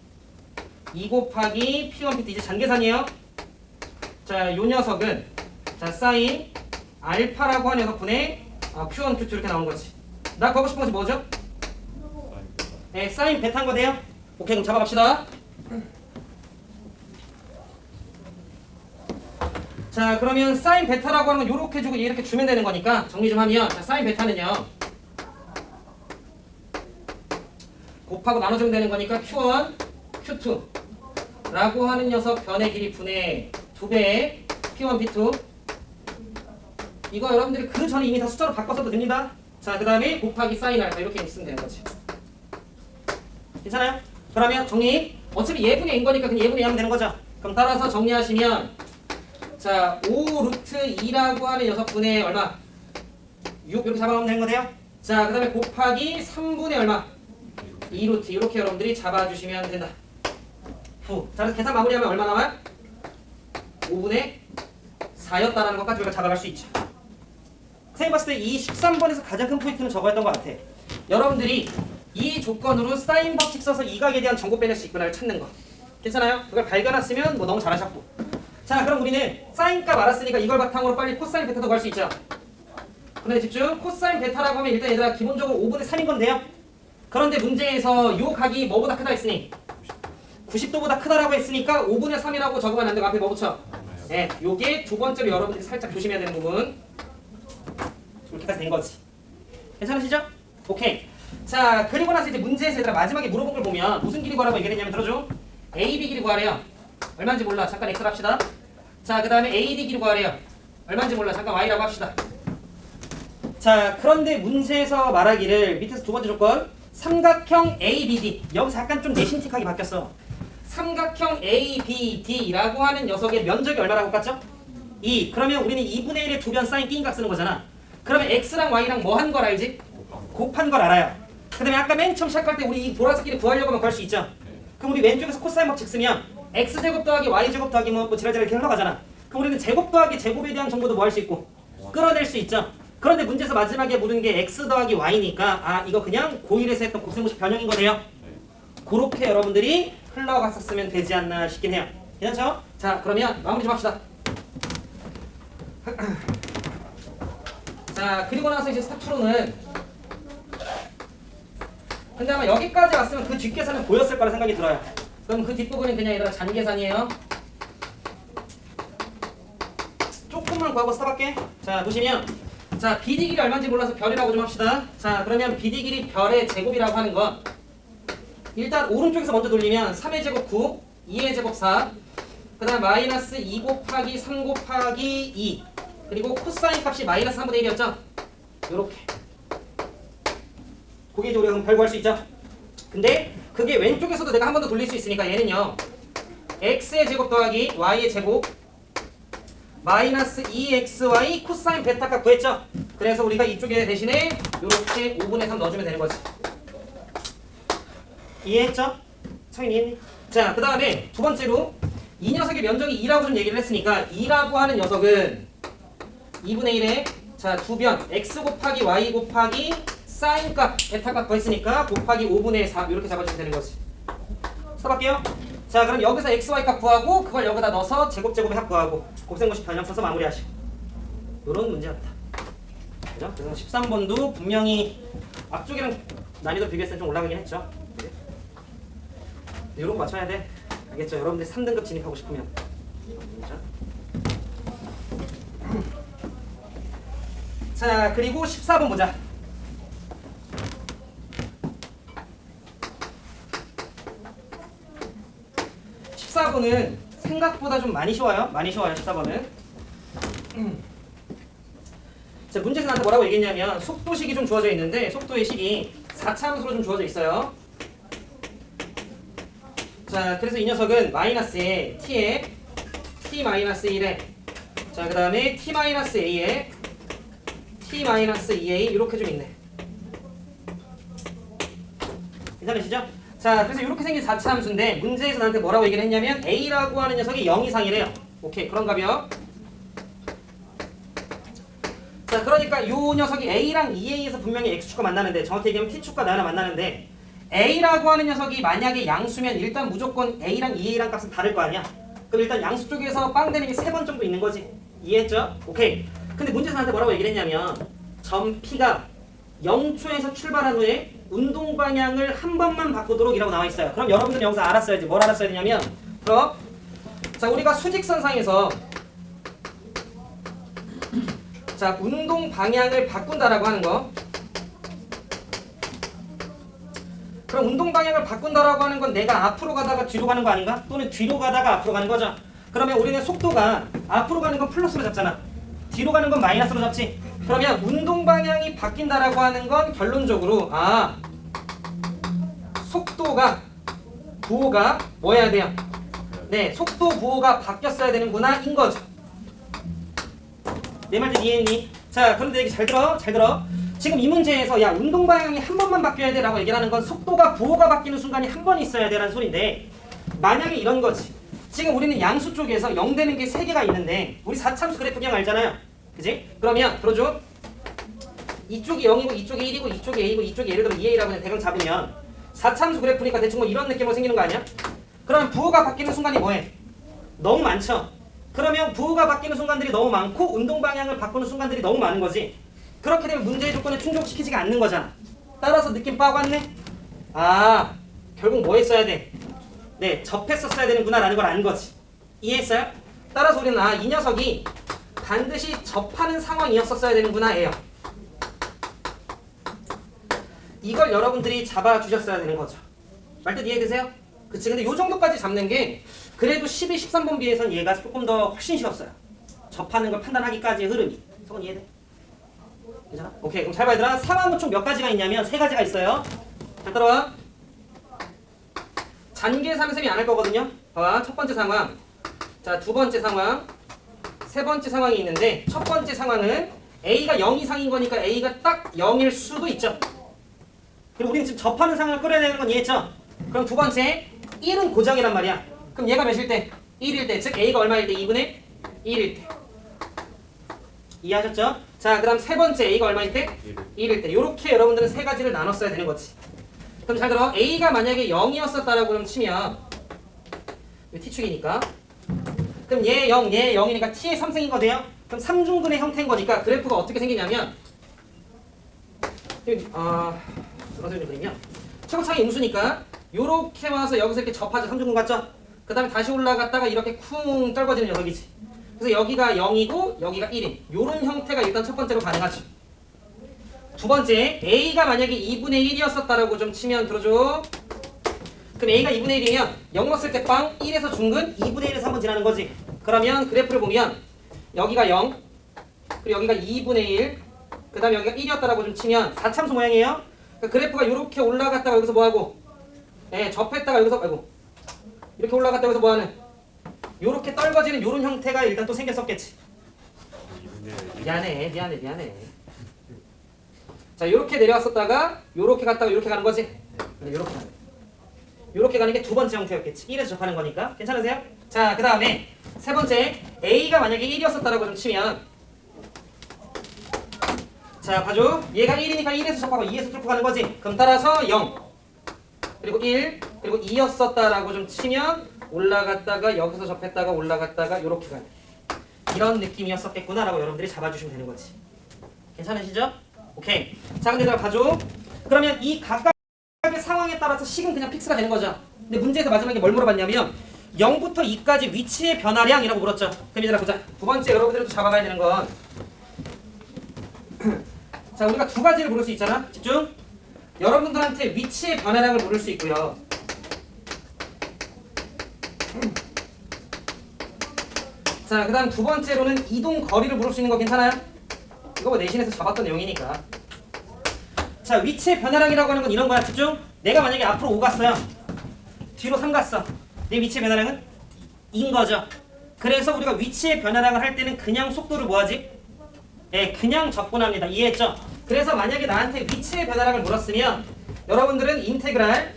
2 곱하기 P1, P2 이제 잔계산이에요. 자, 요 녀석은 자 사인 알파라고 하는 녀석분의 Q1, Q2 이렇게 나오는 거지. 나 구하고 싶은 것이 뭐죠? 네, 사인 베타인 거네요. 오케이, 그럼 잡아갑시다. 자, 그러면 사인 베타라고 하는 건 요렇게 주고 이렇게 주면 되는 거니까 정리 좀 하면 자, 사인 베타는요 곱하고 나눠주면 되는 거니까 Q1, Q2 라고 하는 녀석 변의 길이 분의 2배의 P1, P2 이거 여러분들이 그 전에 이미 다 숫자로 바꿔서도 됩니다. 자, 그 다음에 곱하기 사인 알파 이렇게 쓰면 되는 거지. 괜찮아요? 그러면 정리. 어차피 예분의 A인 거니까 그냥 예분의 A 하면 되는 거죠. 그럼 따라서 정리하시면 자 5루트 2라고 하는 녀석분의 얼마? 6 이렇게 잡아놓으면 되는 거네요. 자, 그 다음에 곱하기 3분의 얼마? 2루트 이렇게 여러분들이 잡아주시면 된다. 자, 그래서 계산 마무리하면 얼마 나와요? 5분의 4였다라는 것까지 우리가 잡아갈 수 있죠. 선생님 봤을 때 이 13번에서 가장 큰 포인트는 저거였던 것 같아. 여러분들이 이 조건으로 사인 법칙 써서 이각에 대한 정보 빼낼 수 있구나를 찾는 거. 괜찮아요? 그걸 발견했으면 뭐 너무 잘하셨고. 자, 그럼 우리는 사인 값 알았으니까 이걸 바탕으로 빨리 코사인 베타도 구할 수 있죠. 그런데 집중. 코사인 베타라고 하면 일단 얘들아 기본적으로 5분의 3인 건데요. 그런데 문제에서 요 각이 뭐보다 크다 했으니 90도보다 크다라고 했으니까 5분의 3이라고 적으면 안 되고 앞에 뭐 붙여? 네, 요게 두 번째로 여러분들이 살짝 조심해야 되는 부분. 이렇게까지 된 거지. 괜찮으시죠? 오케이. 자, 그리고 나서 이제 문제에서 얘들아 마지막에 물어본 걸 보면 무슨 길이 구하라고 얘기했냐면 들어줘. AB 길이 구하래요. 얼마인지 몰라. 잠깐 X를 합시다. 자, 그 다음에 AD 길이 구하래요. 얼마인지 몰라. 잠깐 Y라고 합시다. 자, 그런데 문제에서 말하기를 밑에서 두 번째 조건 삼각형 ABD 여기서 약간 좀 내신틱하게 바뀌었어. 삼각형 ABD라고 하는 녀석의 면적이 얼마라고 깠죠? 2. 그러면 우리는 2분의 1의 두 변 사인 B인 각 쓰는 거잖아. 그러면 X랑 Y랑 뭐 한 걸 알지? 곱한 걸 알아요. 그 다음에 아까 맨 처음 시작할 때 우리 이 보라색끼리 구하려고 하면 구할 수 있죠? 그럼 우리 왼쪽에서 코사인 법칙 쓰면 X제곱 더하기 Y제곱 더하기 뭐 지랄지랄 이렇게 흘러가잖아. 그럼 우리는 제곱 더하기 제곱에 대한 정보도 뭐 할 수 있고 끌어낼 수 있죠? 그런데 문제에서 마지막에 물은 게 X 더하기 Y니까 이거 그냥 고1에서 했던 곱셈공식 변형인 거네요. 그렇게 여러분들이 흘러갔었으면 되지 않나 싶긴 해요. 괜찮죠? 자, 그러면 마무리 좀 합시다. 자, 그리고 나서 이제 스텝 2로는 근데 아마 여기까지 왔으면 그 뒷계산은 보였을 거라 생각이 들어요. 그럼 그 뒷부분은 그냥 얘들아 잔계산이에요. 조금만 구하고 스탑할게. 자, 보시면 자, BD 길이 얼마인지 몰라서 별이라고 좀 합시다. 자, 그러면 BD 길이 별의 제곱이라고 하는 건 일단 오른쪽에서 먼저 돌리면 3의 제곱 9, 2의 제곱 4, 그 다음 마이너스 2 곱하기 3 곱하기 2, 그리고 코사인 값이 마이너스 3분의 1이었죠? 요렇게. 그게 이제 우리가 그럼 별 구할 수 있죠? 근데 그게 왼쪽에서도 내가 한 번 더 돌릴 수 있으니까 얘는요 x의 제곱 더하기 y의 제곱 마이너스 2xy 코사인 베타 값 구했죠? 그래서 우리가 이쪽에 대신에 요렇게 5분의 3 넣어주면 되는 거지. 이해했죠? 성인 이해했니? 자, 그 다음에 두 번째로 이 녀석의 면적이 2라고 좀 얘기를 했으니까 2라고 하는 녀석은 2분의 1에 자, 두 변 x 곱하기 y 곱하기 사인 값 베타 값 구했으니까 곱하기 5분의 4 이렇게 잡아주면 되는 거지. 써볼게요. 자, 그럼 여기서 xy 값 구하고 그걸 여기다 넣어서 제곱의 합 구하고 곱셈공식 변형 써서 마무리하시고 요런 문제였다. 그죠? 그래서 13번도 분명히 앞쪽이랑 난이도 비교했을 때 좀 올라가긴 했죠. 그래? 요런 거 맞춰야 돼. 알겠죠? 여러분들 3등급 진입하고 싶으면. 그죠? 자, 그리고 14번 보자. 14번은 생각보다 좀 많이 쉬워요. 많이 쉬워요. 14번은. 자, 문제에서 나한테 뭐라고 얘기했냐면 속도식이 좀 주어져 있는데 속도의 식이 4차함수로 좀 주어져 있어요. 자, 그래서 이 녀석은 마이너스에 t에 t-1에 자, 그 다음에 t-a에 t-2a 이렇게 좀 있네. 괜찮으시죠? 자, 그래서 이렇게 생긴 4차 함수인데 문제에서 나한테 뭐라고 얘기를 했냐면 a라고 하는 녀석이 0 이상이래요. 오케이, 그런가벼? 자, 그러니까 이 녀석이 a랑 2a에서 분명히 x축과 만나는데 정확히 얘기하면 t축과 나랑 만나는데 a라고 하는 녀석이 만약에 양수면 일단 무조건 a랑 2a랑 값은 다를 거 아니야? 그럼 일단 양수 쪽에서 빵 되는 게 3번 정도 있는 거지. 이해했죠? 오케이. 근데 문제에서 나한테 뭐라고 얘기를 했냐면 점 P가 0초에서 출발한 후에 운동 방향을 한 번만 바꾸도록 이라고 나와 있어요. 그럼 여러분들은 여기서 알았어야지. 뭘 알았어야 되냐면 그럼 자, 우리가 수직선상에서 자, 운동 방향을 바꾼다라고 하는 거. 그럼 운동 방향을 바꾼다라고 하는 건 내가 앞으로 가다가 뒤로 가는 거 아닌가? 또는 뒤로 가다가 앞으로 가는 거죠. 그러면 우리는 속도가 앞으로 가는 건 플러스로 잡잖아. 뒤로 가는 건 마이너스로 잡지. 그러면 운동 방향이 바뀐다라고 하는 건 결론적으로 속도가 부호가 뭐 해야 돼요? 네, 속도 부호가 바뀌었어야 되는구나 인 거죠. 내 말 좀 이해했니? 자, 그런데 얘기 잘 들어. 잘 들어. 지금 이 문제에서 야, 운동 방향이 한 번만 바뀌어야 돼 라고 얘기를 하는 건 속도가 부호가 바뀌는 순간이 한 번 있어야 돼 라는 소리인데 만약에 이런 거지. 지금 우리는 양수 쪽에서 0 되는 게 3개가 있는데 우리 4참수 그래프 그냥 알잖아요. 그지? 그러면 들어줘. 이쪽이 0이고 이쪽이 1이고 이쪽이 a고 이쪽이 예를 들어 2a라고 그냥 대강 잡으면 4참수 그래프니까 대충 뭐 이런 느낌으로 생기는 거 아니야? 그러면 부호가 바뀌는 순간이 뭐해? 너무 많죠? 그러면 부호가 바뀌는 순간들이 너무 많고 운동 방향을 바꾸는 순간들이 너무 많은 거지. 그렇게 되면 문제의 조건에 충족시키지가 않는 거잖아. 따라서 느낌 빠왔네? 아, 결국 뭐 했어야 돼? 네, 접했었어야 되는구나 라는 걸 아는 거지. 이해했어요? 따라서 우리는 이 녀석이 반드시 접하는 상황이었었어야 되는구나 예요. 이걸 여러분들이 잡아주셨어야 되는 거죠. 말뜻 이해되세요? 그치? 근데 요 정도까지 잡는 게 그래도 12, 13번 비해선 얘가 조금 더 훨씬 쉬웠어요. 접하는 걸 판단하기까지의 흐름이. 성은 이해돼? 괜찮아? 오케이, 그럼 잘 봐 얘들아. 상황은 총 몇 가지가 있냐면 3가지가 있어요. 자, 따라와. 잔계산 셈이 안 할 거거든요. 봐봐. 첫 번째 상황. 자, 두 번째 상황. 세 번째 상황이 있는데 첫 번째 상황은 A가 0 이상인 거니까 A가 딱 0일 수도 있죠. 그리고 우리는 지금 접하는 상황을 끌어내는 건 이해했죠? 그럼 두 번째 1은 고정이란 말이야. 그럼 얘가 몇일 때? 1일 때. 즉 A가 얼마일 때? 2분의 1일 때. 이해하셨죠? 자, 그 다음 세 번째 A가 얼마일 때? 1일 때. 요렇게 여러분들은 3가지를 나눴어야 되는 거지. 그럼 잘 들어. A가 만약에 0이었었다라고 좀 치면 T축이니까 그럼 얘 0, 얘 0이니까 T의 3승인 거 돼요? 그럼 3중근의 형태인 거니까 그래프가 어떻게 생기냐면 어떻게 그리면 최고차이 음수니까 요렇게 와서 여기서 이렇게 접하죠. 3중근 같죠? 그 다음에 다시 올라갔다가 이렇게 쿵 떨궈지는 녀석이지. 그래서 여기가 0이고 여기가 1인 요런 형태가 일단 첫 번째로 가능하죠. 두 번째 A가 만약에 2분의 1이었었다라고 좀 치면 들어줘. 그럼 A가 2분의 1이면 0 넣었을 때 빵 1에서 중근 2분의 1에서 한번 지나는 거지. 그러면 그래프를 보면 여기가 0 그리고 여기가 2분의 1 그 다음에 여기가 1이었다라고 좀 치면 4참수 모양이에요. 그러니까 그래프가 이렇게 올라갔다가 여기서 뭐하고 접했다가 여기서 이렇게 올라갔다가 여기서 뭐하는 요렇게 떨궈지는 요런 형태가 일단 또 생겼었겠지. 미안해. 자, 요렇게 내려왔었다가 요렇게 갔다가 요렇게 가는 거지. 요렇게 가는 게 두 번째 형태였겠지. 1에서 접하는 거니까. 괜찮으세요? 자, 그 다음에 세 번째 A가 만약에 1이었었다라고 좀 치면 자, 봐줘. 얘가 1이니까 1에서 접하고 2에서 뚫고 가는 거지. 그럼 따라서 0 그리고 1 그리고 2였었다라고 좀 치면 올라갔다가 여기서 접했다가 올라갔다가 요렇게 가는 이런 느낌이었었겠구나라고 여러분들이 잡아주시면 되는 거지. 괜찮으시죠? 오케이. 자, 근데 내가 봐줘. 그러면 이 각각의 상황에 따라서 식은 그냥 픽스가 되는 거죠. 근데 문제에서 마지막에 뭘 물어봤냐면 0부터 2까지 위치의 변화량이라고 물었죠. 그럼 얘들아 보자. 두 번째 여러분들도 잡아봐야 되는 건 자, 우리가 두 가지를 물을 수 있잖아. 집중. 여러분들한테 위치의 변화량을 물을 수 있고요. 자, 그 다음 두 번째로는 이동 거리를 물을 수 있는 거 괜찮아요? 이거 뭐 내신에서 잡았던 내용이니까. 자, 위치의 변화량이라고 하는 건 이런 거야. 집중. 내가 만약에 앞으로 5 갔어요. 뒤로 3 갔어. 내 위치의 변화량은 2인 거죠. 그래서 우리가 위치의 변화량을 할 때는 그냥 속도를 뭐하지? 예, 그냥 접근합니다. 이해했죠? 그래서 만약에 나한테 위치의 변화량을 물었으면 여러분들은 인테그랄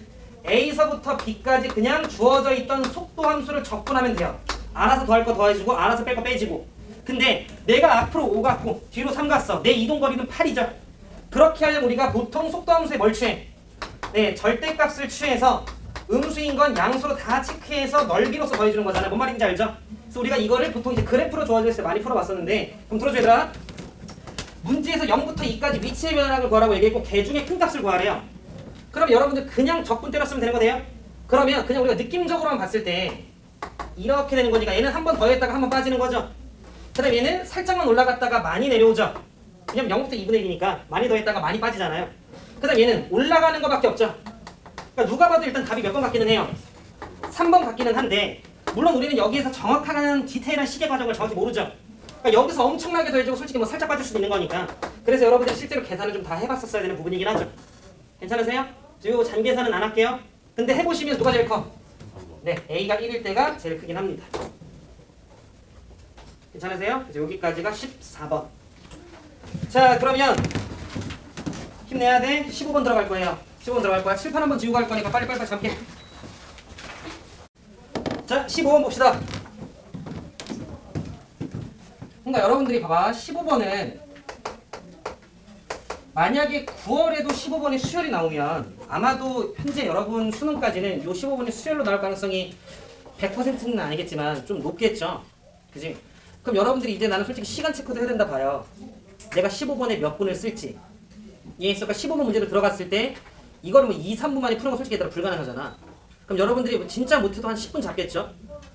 A서부터 B까지 그냥 주어져 있던 속도 함수를 접근하면 돼요. 알아서 더할 거 더해주고 알아서 뺄 거 빼지고. 근데 내가 앞으로 5 갔고 뒤로 3 갔어. 내 이동거리는 8이죠. 그렇게 하려면 우리가 보통 속도 함수에 뭘 취해? 네, 절대값을 취해서 음수인 건 양수로 다 체크해서 넓이로서 더해주는 거잖아요. 뭔 말인지 알죠? 그래서 우리가 이거를 보통 이제 그래프로 주어질 때 많이 풀어봤었는데, 그럼 들어줘 얘들아. 문제에서 0부터 2까지 위치의 변화량을 구하라고 얘기했고 개 중에 큰 값을 구하래요. 그럼 여러분들 그냥 적분 때렸으면 되는 거네요. 그러면 그냥 우리가 느낌적으로만 봤을 때 이렇게 되는 거니까 얘는 한 번 더했다가 한 번 빠지는 거죠. 그 다음에 얘는 살짝만 올라갔다가 많이 내려오죠. 왜냐면 0부터 2분의 1이니까 많이 더했다가 많이 빠지잖아요. 그 다음 얘는 올라가는 거밖에 없죠. 그러니까 누가 봐도 일단 답이 몇 번 같기는 해요. 3번 같기는 한데, 물론 우리는 여기에서 정확한 디테일한 시계 과정을 정확히 모르죠. 그러니까 여기서 엄청나게 더해지고 솔직히 뭐 살짝 빠질 수도 있는 거니까. 그래서 여러분들이 실제로 계산을 좀 다 해봤었어야 되는 부분이긴 하죠. 괜찮으세요? 요 잔계산은 안 할게요. 근데 해보시면 누가 제일 커? 네, A가 1일 때가 제일 크긴 합니다. 괜찮으세요? 그래서 여기까지가 14번. 자, 그러면 힘내야 돼. 15번 들어갈 거예요. 15번 들어갈 거야. 칠판 한번 지우고 갈 거니까 빨리 잡게. 자, 15번 봅시다. 그러니까 여러분들이 봐봐. 15번은 만약에 9월에도 15번이 수열이 나오면 아마도 현재 여러분 수능까지는 요 15번이 수열로 나올 가능성이 100%는 아니겠지만 좀 높겠죠. 그지? 그럼 여러분들이 이제 나는 솔직히 시간 체크도 해야 된다 봐요. 내가 15번에 몇 분을 쓸지. 이해했어? 그러니까 15번 문제로 들어갔을 때 이거를 뭐 2, 3분 만에 푸는 거 솔직히 얘들아 불가능하잖아. 그럼 여러분들이 진짜 못해도 한 10분 잡겠죠?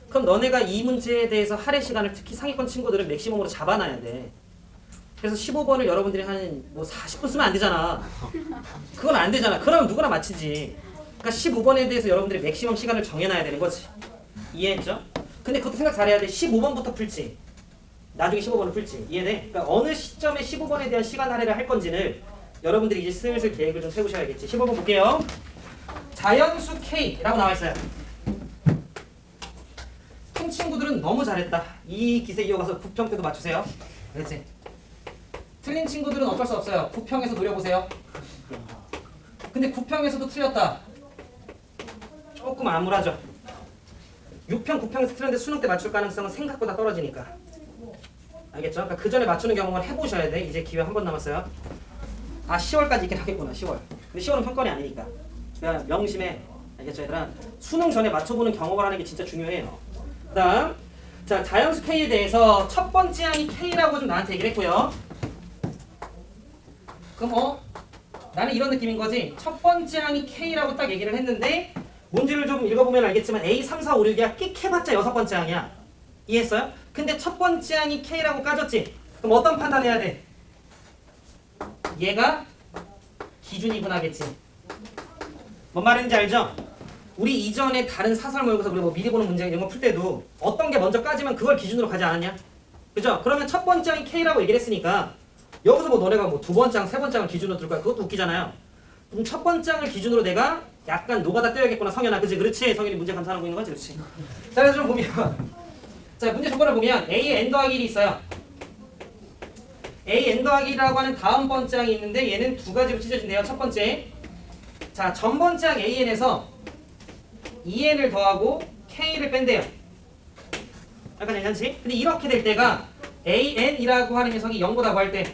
그럼 너네가 이 문제에 대해서 할애 시간을 특히 상위권 친구들은 맥시멈으로 잡아놔야 돼. 그래서 15번을 여러분들이 한 뭐 40분 쓰면 안 되잖아. 그건 안 되잖아. 그러면 누구나 맞히지. 그러니까 15번에 대해서 여러분들이 맥시멈 시간을 정해놔야 되는 거지. 이해했죠? 근데 그것도 생각 잘해야 돼. 15번부터 풀지. 나중에 15번을 풀지. 이해돼? 그러니까 어느 시점에 15번에 대한 시간 할애를 할 건지를 여러분들이 이제 슬슬 계획을 좀 세우셔야겠지. 15번 볼게요. 자연수 K라고 나와 있어요. 큰 친구들은 너무 잘했다. 이 기세 이어가서 부평 때도 맞추세요. 그렇지? 틀린 친구들은 어쩔 수 없어요. 9평에서 노려보세요. 근데 9평에서도 틀렸다. 조금 암울하죠. 6평, 9평에서 틀렸는데 수능 때 맞출 가능성은 생각보다 떨어지니까. 알겠죠? 그러니까 그 전에 맞추는 경험을 해보셔야 돼. 이제 기회 한 번 남았어요. 아, 10월까지 있긴 하겠구나. 10월. 근데 10월은 평가이 아니니까. 그러니까 명심해. 알겠죠, 얘들아? 수능 전에 맞춰보는 경험을 하는 게 진짜 중요해요. 그 다음, 자, 자연수 K에 대해서 첫 번째 항이 K라고 좀 나한테 얘기를 했고요. 그럼 나는 이런 느낌인 거지. 첫 번째 항이 K라고 딱 얘기를 했는데 문제를 좀 읽어보면 알겠지만 A, 3, 4, 5, 6이야. 끽 해봤자 6번째 항이야. 이해했어요? 근데 첫 번째 항이 K라고 까졌지? 그럼 어떤 판단해야 돼? 얘가 기준이분하겠지. 뭔 말인지 알죠? 우리 이전에 다른 사설 모의고사 우리 뭐 미리 보는 문제 이런 거 풀 때도 어떤 게 먼저 까지면 그걸 기준으로 가지 않았냐? 그죠? 그러면 첫 번째 항이 K라고 얘기를 했으니까 여기서 뭐 너네가 뭐 두 번째 항, 세 번째 항을 기준으로 둘 거야. 그것도 웃기잖아요. 그럼 첫 번째 항을 기준으로 내가 약간 노가다 떼야겠구나. 성현아. 그치? 그렇지. 성현이 문제 감탄하고 있는 거지. 그렇지. 자, 그래서 좀 보면 자, 문제 조건을 보면 A n 더하기 1이 있어요. A n 더하기 1이라고 하는 다음 번째 항이 있는데 얘는 두 가지로 찢어진대요. 첫 번째, 자, 전 번째 항 AN에서 2n을 더하고 K를 뺀대요. 약간 괜찮지? 근데 이렇게 될 때가 AN이라고 하는 녀석이 0보다 구할 때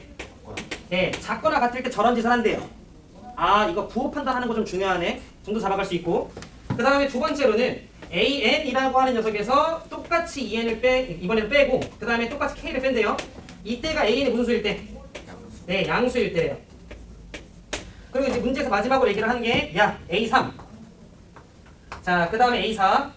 네, 작거나 같을 때 저런 짓을 한대요. 아, 이거 부호 판단하는 거 좀 중요하네. 정도 잡아갈 수 있고. 그 다음에 두 번째로는 AN이라고 하는 녀석에서 똑같이 이번에는 빼고 그 다음에 똑같이 K를 뺀대요. 이때가 AN이 무슨 수일 때? 네, 양수일 때래요. 그리고 이제 문제에서 마지막으로 얘기를 하는 게 야, A3 자, 그 다음에 A4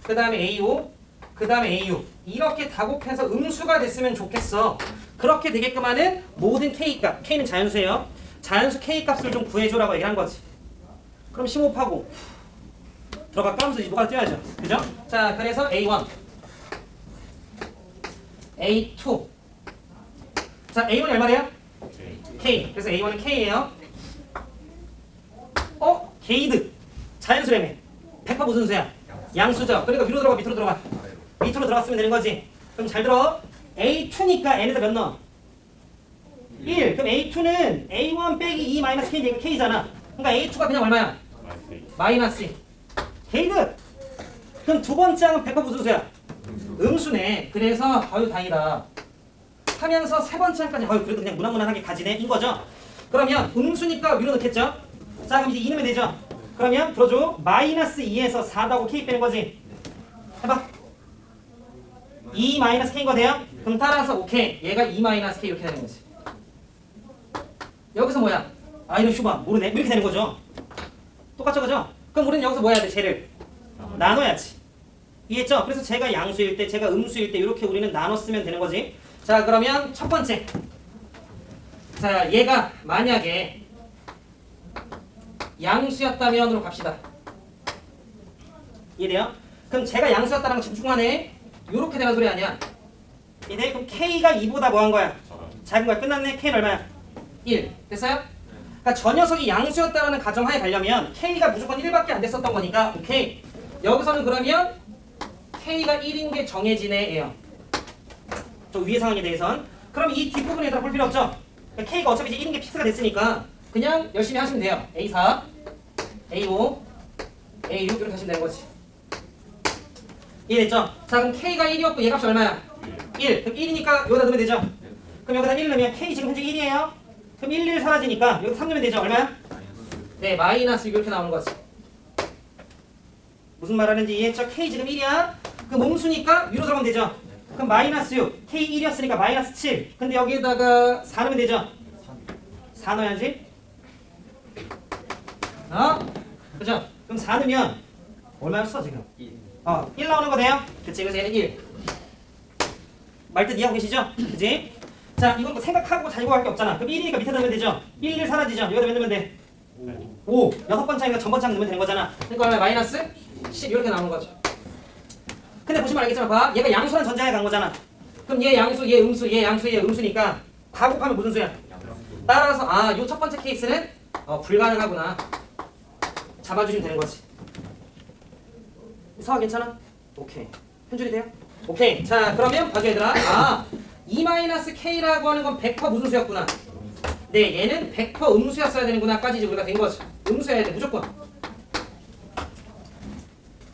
그 다음에 A5 그 다음에 AU 이렇게 다 곱해서 음수가 됐으면 좋겠어. 그렇게 되게끔 하는 모든 K값, K는 자연수예요. 자연수 K값을 좀 구해줘라고 얘기한 거지. 그럼 심호흡하고 들어갈까 하면서 뭐가 뛰어야죠. 그죠? 자, 그래서 A1 A2 자, A1이 얼마래요? K. 그래서 A1은 K예요. 게이드 자연수라며 100% 무슨 수야? 양수죠. 그러니까 위로 들어가 밑으로 들어가? 밑으로 들어갔으면 되는 거지. 그럼 잘 들어. A2니까 N에다 몇 넣어? 1. 그럼 A2는 A1 빼기 2 마이너스 K니까 K잖아. 그러니까 A2가 그냥 얼마야? 마이너스 2. 게이드. 그럼 두 번째 항은 100% 무슨 수야? 음수네. 그래서 아유 다행이다. 하면서 세 번째 항까지 아유 그래도 그냥 무난무난하게 가지네 인 거죠. 그러면 음수니까 위로 넣겠죠. 자 그럼 이제 2 넣으면 되죠. 그러면 들어줘. 마이너스 2에서 4다고 K 빼는 거지. 해봐. 2 마이너스 K인 거 돼요? 그럼 따라서 오케이. 얘가 2 마이너스 K 이렇게 되는 거지. 여기서 뭐야? 아 이런 슈바 모르네. 이렇게 되는 거죠. 똑같죠 그죠? 그럼 우리는 여기서 뭐 해야 돼? 쟤를 나눠야지. 이해했죠? 그래서 제가 양수일 때 제가 음수일 때 이렇게 우리는 나눠 쓰면 되는 거지. 자 그러면 첫 번째 자 얘가 만약에 양수였다면으로 갑시다. 이해돼요? 그럼 제가 양수였다는 거 집중하네. 요렇게 되는 소리 아니야. 이해? 그럼 K가 2보다 뭐 한 거야? 작은 거야. 끝났네. K는 얼마야? 1. 됐어요? 그러니까 저 녀석이 양수였다는 가정하에 가려면 K가 무조건 1밖에 안 됐었던 거니까 오케이. 여기서는 그러면 K가 1인 게 정해지네 예요. 저 위의 상황에 대해선. 그럼 이 뒷부분에 볼 필요 없죠? 그러니까 K가 어차피 이제 1인 게 픽스가 됐으니까 그냥 열심히 하시면 돼요. A4, A5, A6 이렇게 하시면 되는 거지. 이해됐죠? 자 그럼 K가 1이었고 얘 값이 얼마야? 1. 그럼 1이니까 여기다 넣으면 되죠? 그럼 여기다 1 넣으면 K 지금 현재 1이에요? 그럼 1, 1 사라지니까 여기 3 넣으면 되죠? 얼마야? 네, 마이너스 6 이렇게 나오는 거지. 무슨 말 하는지 이해했죠? K 지금 1이야? 그럼 음수니까 위로 들어가면 되죠? 그럼 마이너스 6, K 1이었으니까 마이너스 7. 근데 여기에다가 4 넣으면 되죠? 4 넣어야지. 그죠? 그럼 4 넣으면 얼마였어 지금? 1 나오는 거 돼요? 그치, 그래서 얘는 1. 말뜻 이해하고 계시죠? 그치? 자, 이건 뭐 생각하고 자유고 할 게 없잖아. 그럼 1이니까 밑에 넣으면 되죠? 1, 1 사라지죠? 여기다 몇 넣으면 돼? 5. 여섯 번째 아니까 전 번째 넣으면 되는 거잖아. 그러니까 얼마? 마이너스 10 이렇게 나오는 거죠. 근데 보시면 알겠지만 봐. 얘가 양수란 전제하에 간 거잖아. 그럼 얘 양수, 얘 음수, 얘 양수, 얘 음수니까 다 곱하면 무슨 수야? 따라서 요 첫 번째 케이스는 불가능하구나. 잡아주시면 되는 거지. 상황 괜찮아? 오케이. 편줄이 돼요? 오케이. 자 그러면 봐줘 얘들아. 2-K라고 하는 건 100% 무슨 수였구나. 네 얘는 100% 음수였어야 되는구나 까지 이제 우리가 된 거지. 음수여야 돼 무조건.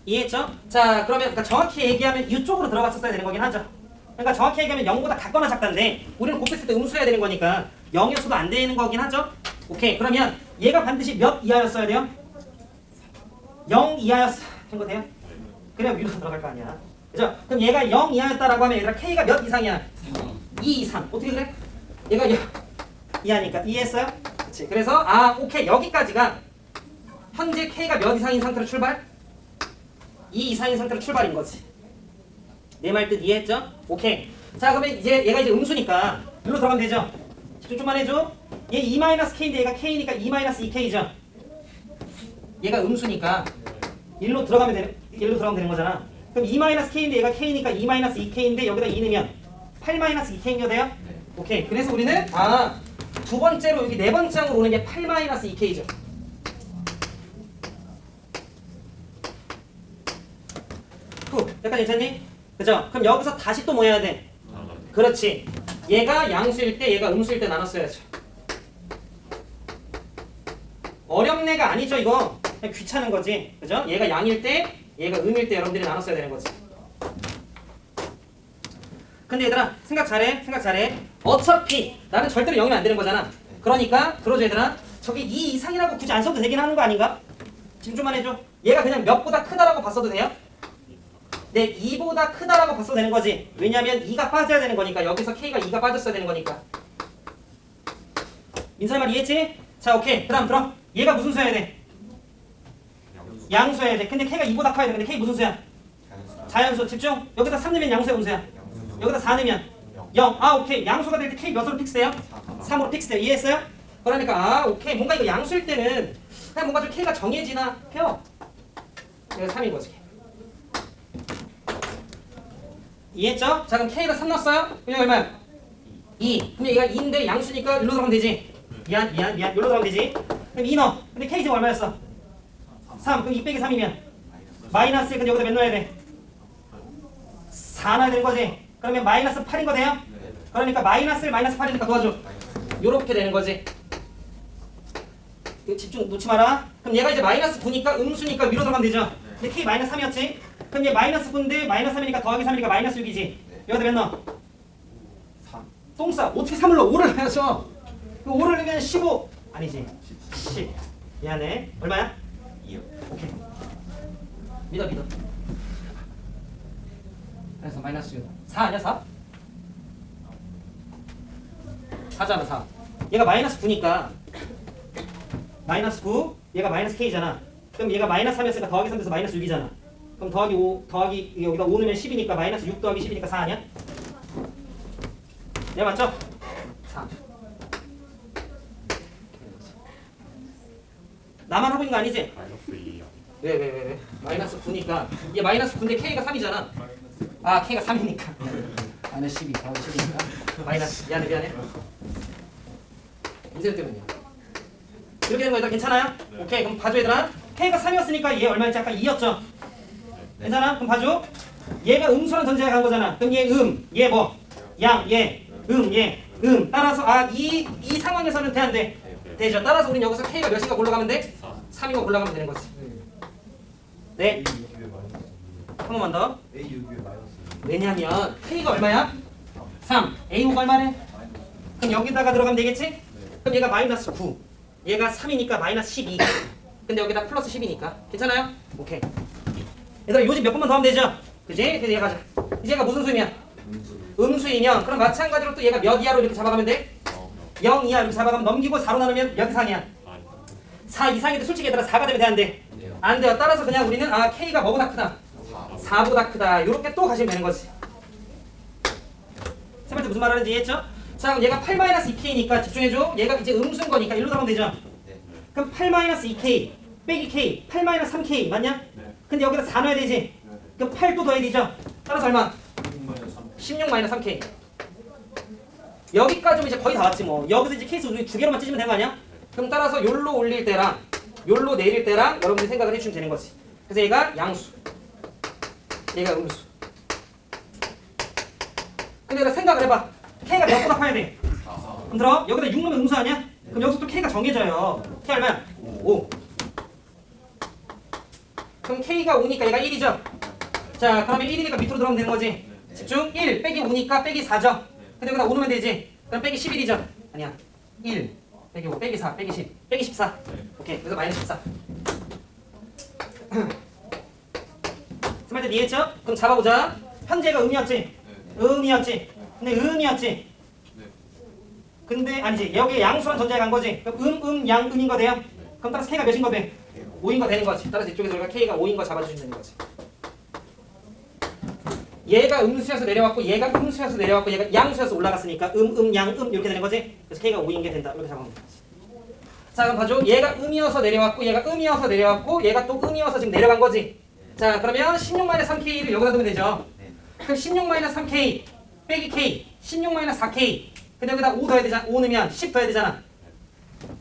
이해했죠? 자 그러면 그러니까 정확히 얘기하면 이쪽으로 들어갔었어야 되는 거긴 하죠. 그러니까 정확히 얘기하면 0보다 같거나 작다인데 우리는 곱했을 때 음수여야 되는 거니까 0이었어도 안 되는 거긴 하죠. 오케이. 그러면 얘가 반드시 몇 이하였어야 돼요? 0 이하였어야 된 거 돼요? 그래야 위로 들어갈 거 아니야. 그죠? 그럼 얘가 0 이하였다라고 하면 얘들아 K가 몇 이상이야? 2 이상. 어떻게 그래? 얘가 0 이하니까 이해했어요? 그치. 그래서 오케이. 여기까지가 현재 K가 몇 이상인 상태로 출발? 2 이상인 상태로 출발인 거지. 내 말 뜻 이해했죠? 오케이. 자 그러면 이제 얘가 이제 음수니까 여기로 들어가면 되죠? 집중 좀만 해줘. 얘 2-K인데 얘가 K니까 2-2K죠? 얘가 음수니까 1로 들어가면 되는 거잖아. 그럼 2-K인데 얘가 K니까 2-2K인데 여기다 2 넣으면 8-2K인가 돼요? 오케이. 그래서 우리는 두 번째로 여기 네 번째 항으로 오는 게 8-2K죠. 약간 괜찮니? 그죠? 그럼 여기서 다시 또 뭐 해야 돼? 그렇지. 얘가 양수일 때 얘가 음수일 때 나눴어야죠. 어렵네가 아니죠 이거. 그냥 귀찮은 거지. 그죠? 얘가 양일 때 얘가 음일 때 여러분들이 나눴어야 되는 거지. 근데 얘들아 생각 잘해. 어차피 나는 절대로 0이면 안 되는 거잖아. 그러니까 들어줘 얘들아. 저게 2 이상이라고 굳이 안 써도 되긴 하는 거 아닌가? 집중 좀만 해줘. 얘가 그냥 몇보다 크다라고 봤어도 돼요? 네, 2보다 크다라고 봤어도 되는 거지. 왜냐면 2가 빠져야 되는 거니까. 여기서 K가 2가 빠졌어야 되는 거니까. 민선이 말 이해했지? 자, 오케이. 그 다음 들어. 얘가 무슨 수여야 돼? 양수여야 돼. 근데 K가 2보다 커야 돼. 근데 K 무슨 수야? 자연수. 집중. 여기다 3 넣으면 양수야, 음수야? 여기다 4 넣으면 0. 아, 오케이. 양수가 될 때 K 몇으로 픽스돼요? 3으로 픽스돼요. 이해했어요? 그러니까 아, 오케이. 뭔가 이거 양수일 때는 그냥 뭔가 좀 K가 정해지나 해요. 그래서 3인 거지. 이해했죠? 자, 그럼 K가 3 넣었어요? 그럼 얼마야? 2. 그럼 얘가 2인데 양수니까 일로 들어가면 되지. 미안. 일로 들어가면 되지. 그럼 2 넣어. 근데 K 지금 얼마였어? 3. 그럼 2 빼기 3이면 마이너스. 근데 여기다 몇 넣어야 돼? 4 넣어야 되는 거지. 그러면 마이너스 8인 거 돼요? 그러니까 마이너스 8이니까 도와줘. 요렇게 되는 거지. 집중 놓지 마라. 그럼 얘가 이제 마이너스 9니까 음수니까 위로 들어가면 되죠. 근데 K 마이너스 3이었지? 그럼 얘 마이너스 9인데 마이너스 3이니까 더하기 3이니까 마이너스 6이지. 여기다 몇 넣어? 3. 똥싸. 어떻게 3을 넣어? 5를 해야죠. 그 5를 넣으면 15. 아니지. 10. 미안해. 얼마야? 2요. 오케이. 믿어. 그래서 마이너스 6. 4 아니야 4? 4잖아 4. 얘가 마이너스 9니까 마이너스 9, 얘가 마이너스 K잖아. 그럼 얘가 마이너스 3이었으니까 더하기 3 돼서 마이너스 6이잖아. 그럼 더하기 5, 더하기 여기다 5 넣으면 10이니까 마이너스 6 더하기 10이니까 4 아니야? 네 맞죠? 4. 나만 하고 있는 거 아니지? 마이너스 2요. 왜? 마이너스 9니까 얘 마이너스 9인데 K가 3이잖아. 아 K가 3이니까 마이너스 12 더하기 10이니까 마이너스. 미안해. 인쇄 때문이야. 이렇게 되는 거 얘들아 괜찮아요? 네. 오케이 그럼 봐줘 얘들아. K가 3이었으니까 얘 얼마였지? 아까 2였죠? 괜찮아? 그럼 봐줘. 얘가 음수란 전제에 간 거잖아. 그럼 얘 얘 뭐? 양, 얘 따라서 이 상황에서는 돼 안 돼? 되죠. 따라서 우린 여기서 K가 몇인가 골라가면 돼? 3이고 골라가면 되는 거지. 네. 한 번만 더. 왜냐면 K가 얼마야? 3. A5가 얼마네? 그럼 여기다가 들어가면 되겠지? 그럼 얘가 마이너스 9. 얘가 3이니까 마이너스 12. 근데 여기다 플러스 10이니까. 괜찮아요? 오케이. 얘들아 요즘 몇 번만 더 하면 되죠? 그지? 그래서 얘가 가자. 이제 얘가 무슨 수이면? 음수이면 그럼 마찬가지로 또 얘가 몇 이하로 이렇게 잡아가면 돼? 0 이하 이렇게 잡아가면 넘기고 4로 나누면 몇 이상이야? 4 이상인데 솔직히 얘들아 4가 되면 돼 안 돼? 안 돼요. 따라서 그냥 우리는 K가 뭐보다 크다? 4보다 크다. 이렇게 또 가시면 되는 거지. 세 번째 무슨 말 하는지 이해했죠? 자 그럼 얘가 8-2K니까 집중해줘. 얘가 이제 음수인 거니까 일로 들어가면 되죠? 그럼 8-2K 빼기 K 8-3K 맞냐? 근데 여기다 4 넣어야 되지? 그럼 8도 더해야 되죠? 따라서 얼마? 16-3K. 여기까지 이제 거의 다 왔지 뭐. 여기서 이제 케이스 우리 2개로만 찢으면 되는 거 아니야? 그럼 따라서 요로 올릴 때랑 요로 내릴 때랑 여러분들이 생각을 해주시면 되는 거지. 그래서 얘가 양수, 얘가 음수. 근데 내가 생각을 해봐. K가 몇 보다 커야 돼? 그럼 들어? 여기다 6 넣으면 음수 아니야? 그럼 여기서 또 K가 정해져요. K 얼마야? 5. 그럼 K가 5니까 얘가 1이죠? 자 그러면 1이니까 밑으로 들어가면 되는 거지. 집중. 1 빼기 5니까 빼기 4죠? 근데 여기다 5 넣으면 되지? 그럼 빼기 11이죠? 아니야. 1 빼기 5 빼기 4 빼기 10 빼기 14. 오케이. 그래서 마이너스 14. 스마트 이해했죠? 그럼 잡아보자. 현재가 음이었지? 음이었지? 근데 음이었지? 근데 아니지. 여기 양수란 전제에 간 거지? 그럼 양, 음인 거 돼요? 그럼 따라서 K가 몇인 거 돼? 5인 거 되는 거지. 따라서 이쪽에서 우리가 K가 5인 거 잡아주시면 되는 거지. 얘가 음수여서 내려왔고 얘가 음수여서 내려왔고 얘가 양수여서 올라갔으니까 양, 이렇게 되는 거지. 그래서 K가 5인 게 된다. 이렇게 잡아보면 되지. 자 그럼 봐줘. 얘가 음이어서 내려왔고 얘가 음이어서 내려왔고 얘가 또 음이어서 지금 내려간 거지. 자 그러면 16-3K를 여기다 두면 되죠. 그럼 16-3K 빼기 K 16-4K 근데 여기다 5 더해야 되잖아. 5 넣으면 10 더해야 되잖아.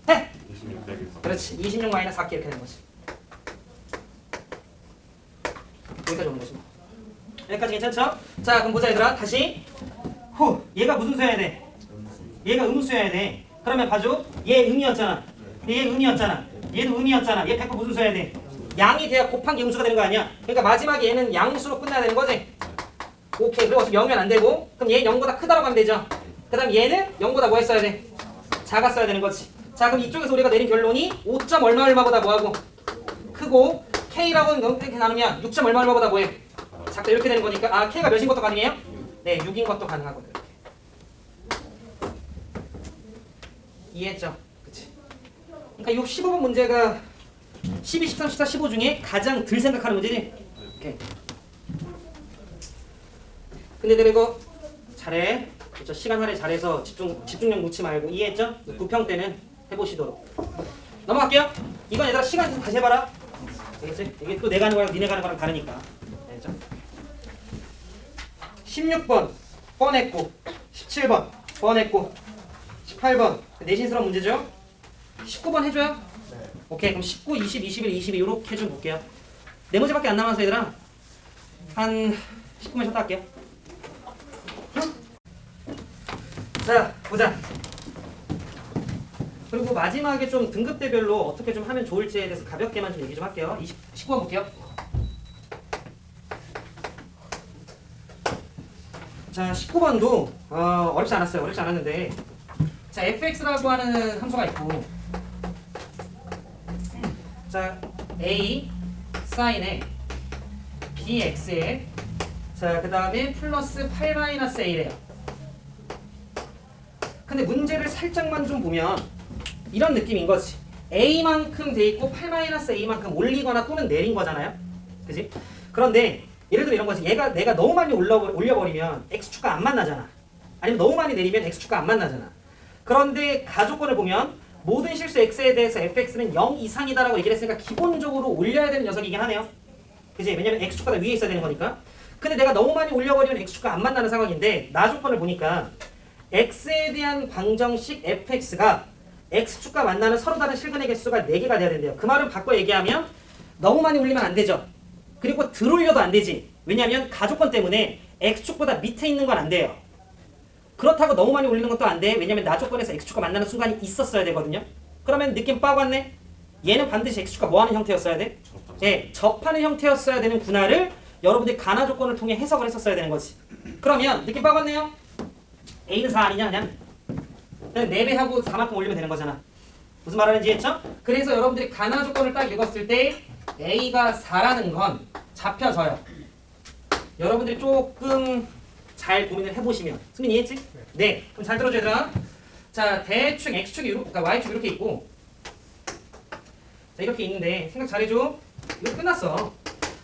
해! 26 빼기 그렇지. 26-4K 이렇게 되는 거지. 여기까지 오는 거지. 여기까지 괜찮죠? 자 그럼 보자 얘들아. 다시 얘가 무슨 수여야 돼? 얘가 음수여야 돼. 그러면 봐줘. 얘 음이었잖아. 얘 음이었잖아. 얘도 음이었잖아. 얘 100% 무슨 수여야 돼? 양이 돼야 곱한 게 음수가 되는 거 아니야? 그러니까 마지막에 얘는 양수로 끝나야 되는 거지? 오케이. 그리고 어차피 0이면 안 되고 그럼 얘 0보다 크다라고 하면 되죠? 그 다음 얘는 0보다 뭐 했어야 돼? 작았어야 되는 거지. 자 그럼 이쪽에서 우리가 내린 결론이 5점 얼마보다 뭐하고? 크고 K라고 이렇게 나누면 6점 얼마보다 뭐해? 작다 이렇게 되는 거니까 아 K가 몇인 것도 가능해요? 네 6인 것도 가능하거든. 이해했죠? 그치? 그러니까 이 15번 문제가 12, 13, 14, 15 중에 가장 덜 생각하는 문제지? 오케이. 근데 내가 이거 잘해. 그렇죠? 시간 할애 잘해서 집중력 놓지 말고 이해했죠? 9평 때는 해보시도록. 넘어갈게요. 이건 얘들아 시간 좀 다시 해봐라. 알겠지? 이게 또 내가 하는 거랑 니네가 하는 거랑 다르니까. 알겠죠? 16번 뻔했고 17번 뻔했고 18번 내신스러운 문제죠? 19번 해줘요? 네. 오케이 그럼 19, 20, 21, 22 이렇게 좀 볼게요. 네 문제밖에 안 남아서 얘들아 한 10분만 쉬었다 할게요. 자 보자. 그리고 마지막에 좀 등급대별로 어떻게 좀 하면 좋을지에 대해서 가볍게만 좀 얘기 좀 할게요. 19번 볼게요. 자 19번도 어렵지 않았어요. 어렵지 않았는데 자 fx라고 하는 함수가 있고 자 a sin에 bx에 자 그 다음에 플러스 8-a래요. 근데 문제를 살짝만 좀 보면 이런 느낌인 거지. a만큼 돼 있고 8-a만큼 올리거나 또는 내린 거잖아요. 그지? 그런데 예를 들어 이런 거지. 얘가 내가 너무 많이 올려버리면 x축과 안 만나잖아. 아니면 너무 많이 내리면 x축과 안 만나잖아. 그런데 가조건을 보면 모든 실수 x에 대해서 fx는 0 이상이다라고 얘기를 했으니까 기본적으로 올려야 되는 녀석이긴 하네요. 그지? 왜냐면 x축보다 위에 있어야 되는 거니까. 근데 내가 너무 많이 올려버리면 x축과 안 만나는 상황인데 나 조건을 보니까 x에 대한 방정식 fx가 x축과 만나는 서로 다른 실근의 개수가 4개가 돼야 된대요. 그 말은 바꿔 얘기하면 너무 많이 올리면 안 되죠. 그리고 덜 올려도 안 되지. 왜냐면 가조건 때문에 x축보다 밑에 있는 건 안 돼요. 그렇다고 너무 많이 올리는 것도 안 돼. 왜냐면 나 조건에서 x축과 만나는 순간이 있었어야 되거든요. 그러면 느낌 빠갔네. 얘는 반드시 x축과 뭐하는 형태였어야 돼? 네, 접하는 형태였어야 되는 구나를 여러분들이 가나 조건을 통해 해석을 했었어야 되는 거지. 그러면 느낌 빠갔네요. a는 4 아니냐 그냥 4배하고 4만큼 올리면 되는 거잖아. 무슨 말하는지 했죠? 그래서 여러분들이 가나 조건을 딱 읽었을 때 a가 4라는 건 잡혀져요. 여러분들이 조금 잘 고민을 해보시면 승민 이해했지? 네. 그럼 잘 들어줘 얘들아. 자 대충 x축이 이렇게 그러니까 y축이 이렇게 있고 자 이렇게 있는데 생각 잘해줘. 이거 끝났어.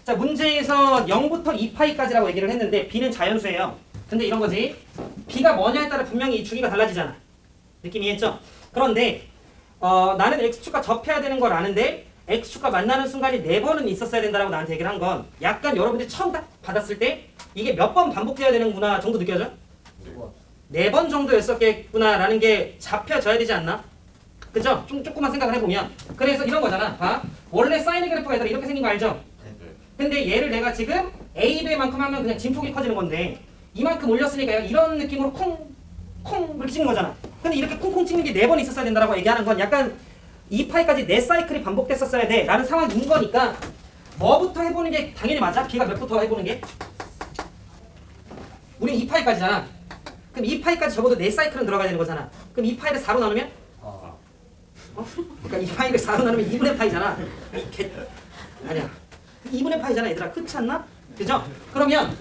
자 문제에서 0부터 2파이까지라고 얘기를 했는데 b는 자연수예요. 근데 이런 거지. b가 뭐냐에 따라 분명히 이 주기가 달라지잖아. 느낌 이해했죠? 그런데 나는 x축과 접해야 되는 걸 아는데 x축과 만나는 순간이 4번은 있었어야 된다라고 나한테 얘기를 한 건 약간 여러분들이 처음 딱 받았을 때 이게 몇 번 반복돼야 되는구나 정도 느껴져? 4번 정도였었겠구나라는 게 잡혀져야 되지 않나? 그죠? 좀 조금만 생각을 해보면 그래서 이런 거잖아. 봐. 원래 사인 그래프가 얘들아 이렇게 생긴 거 알죠? 근데 얘를 내가 지금 a배만큼 하면 그냥 진폭이 커지는 건데 이만큼 올렸으니까 이런 느낌으로 콩 이렇게 찍는 거잖아. 근데 이렇게 콩콩 찍는 게 4번 있었어야 된다라고 얘기하는 건 약간 2파이까지 4사이클이 반복됐었어야 돼 라는 상황인 거니까 뭐부터 해보는 게 당연히 맞아? b가 몇부터 해보는 게? 우리 2파이까지잖아. 그럼 2파이까지 적어도 4사이클은 들어가야 되는 거잖아. 그럼 2파이를 4로 나누면? 그러니까 2파이를 4로 나누면 2분의 파이잖아. 아니야. 2분의 파이잖아 얘들아. 그렇지 않나? 그죠? 그러면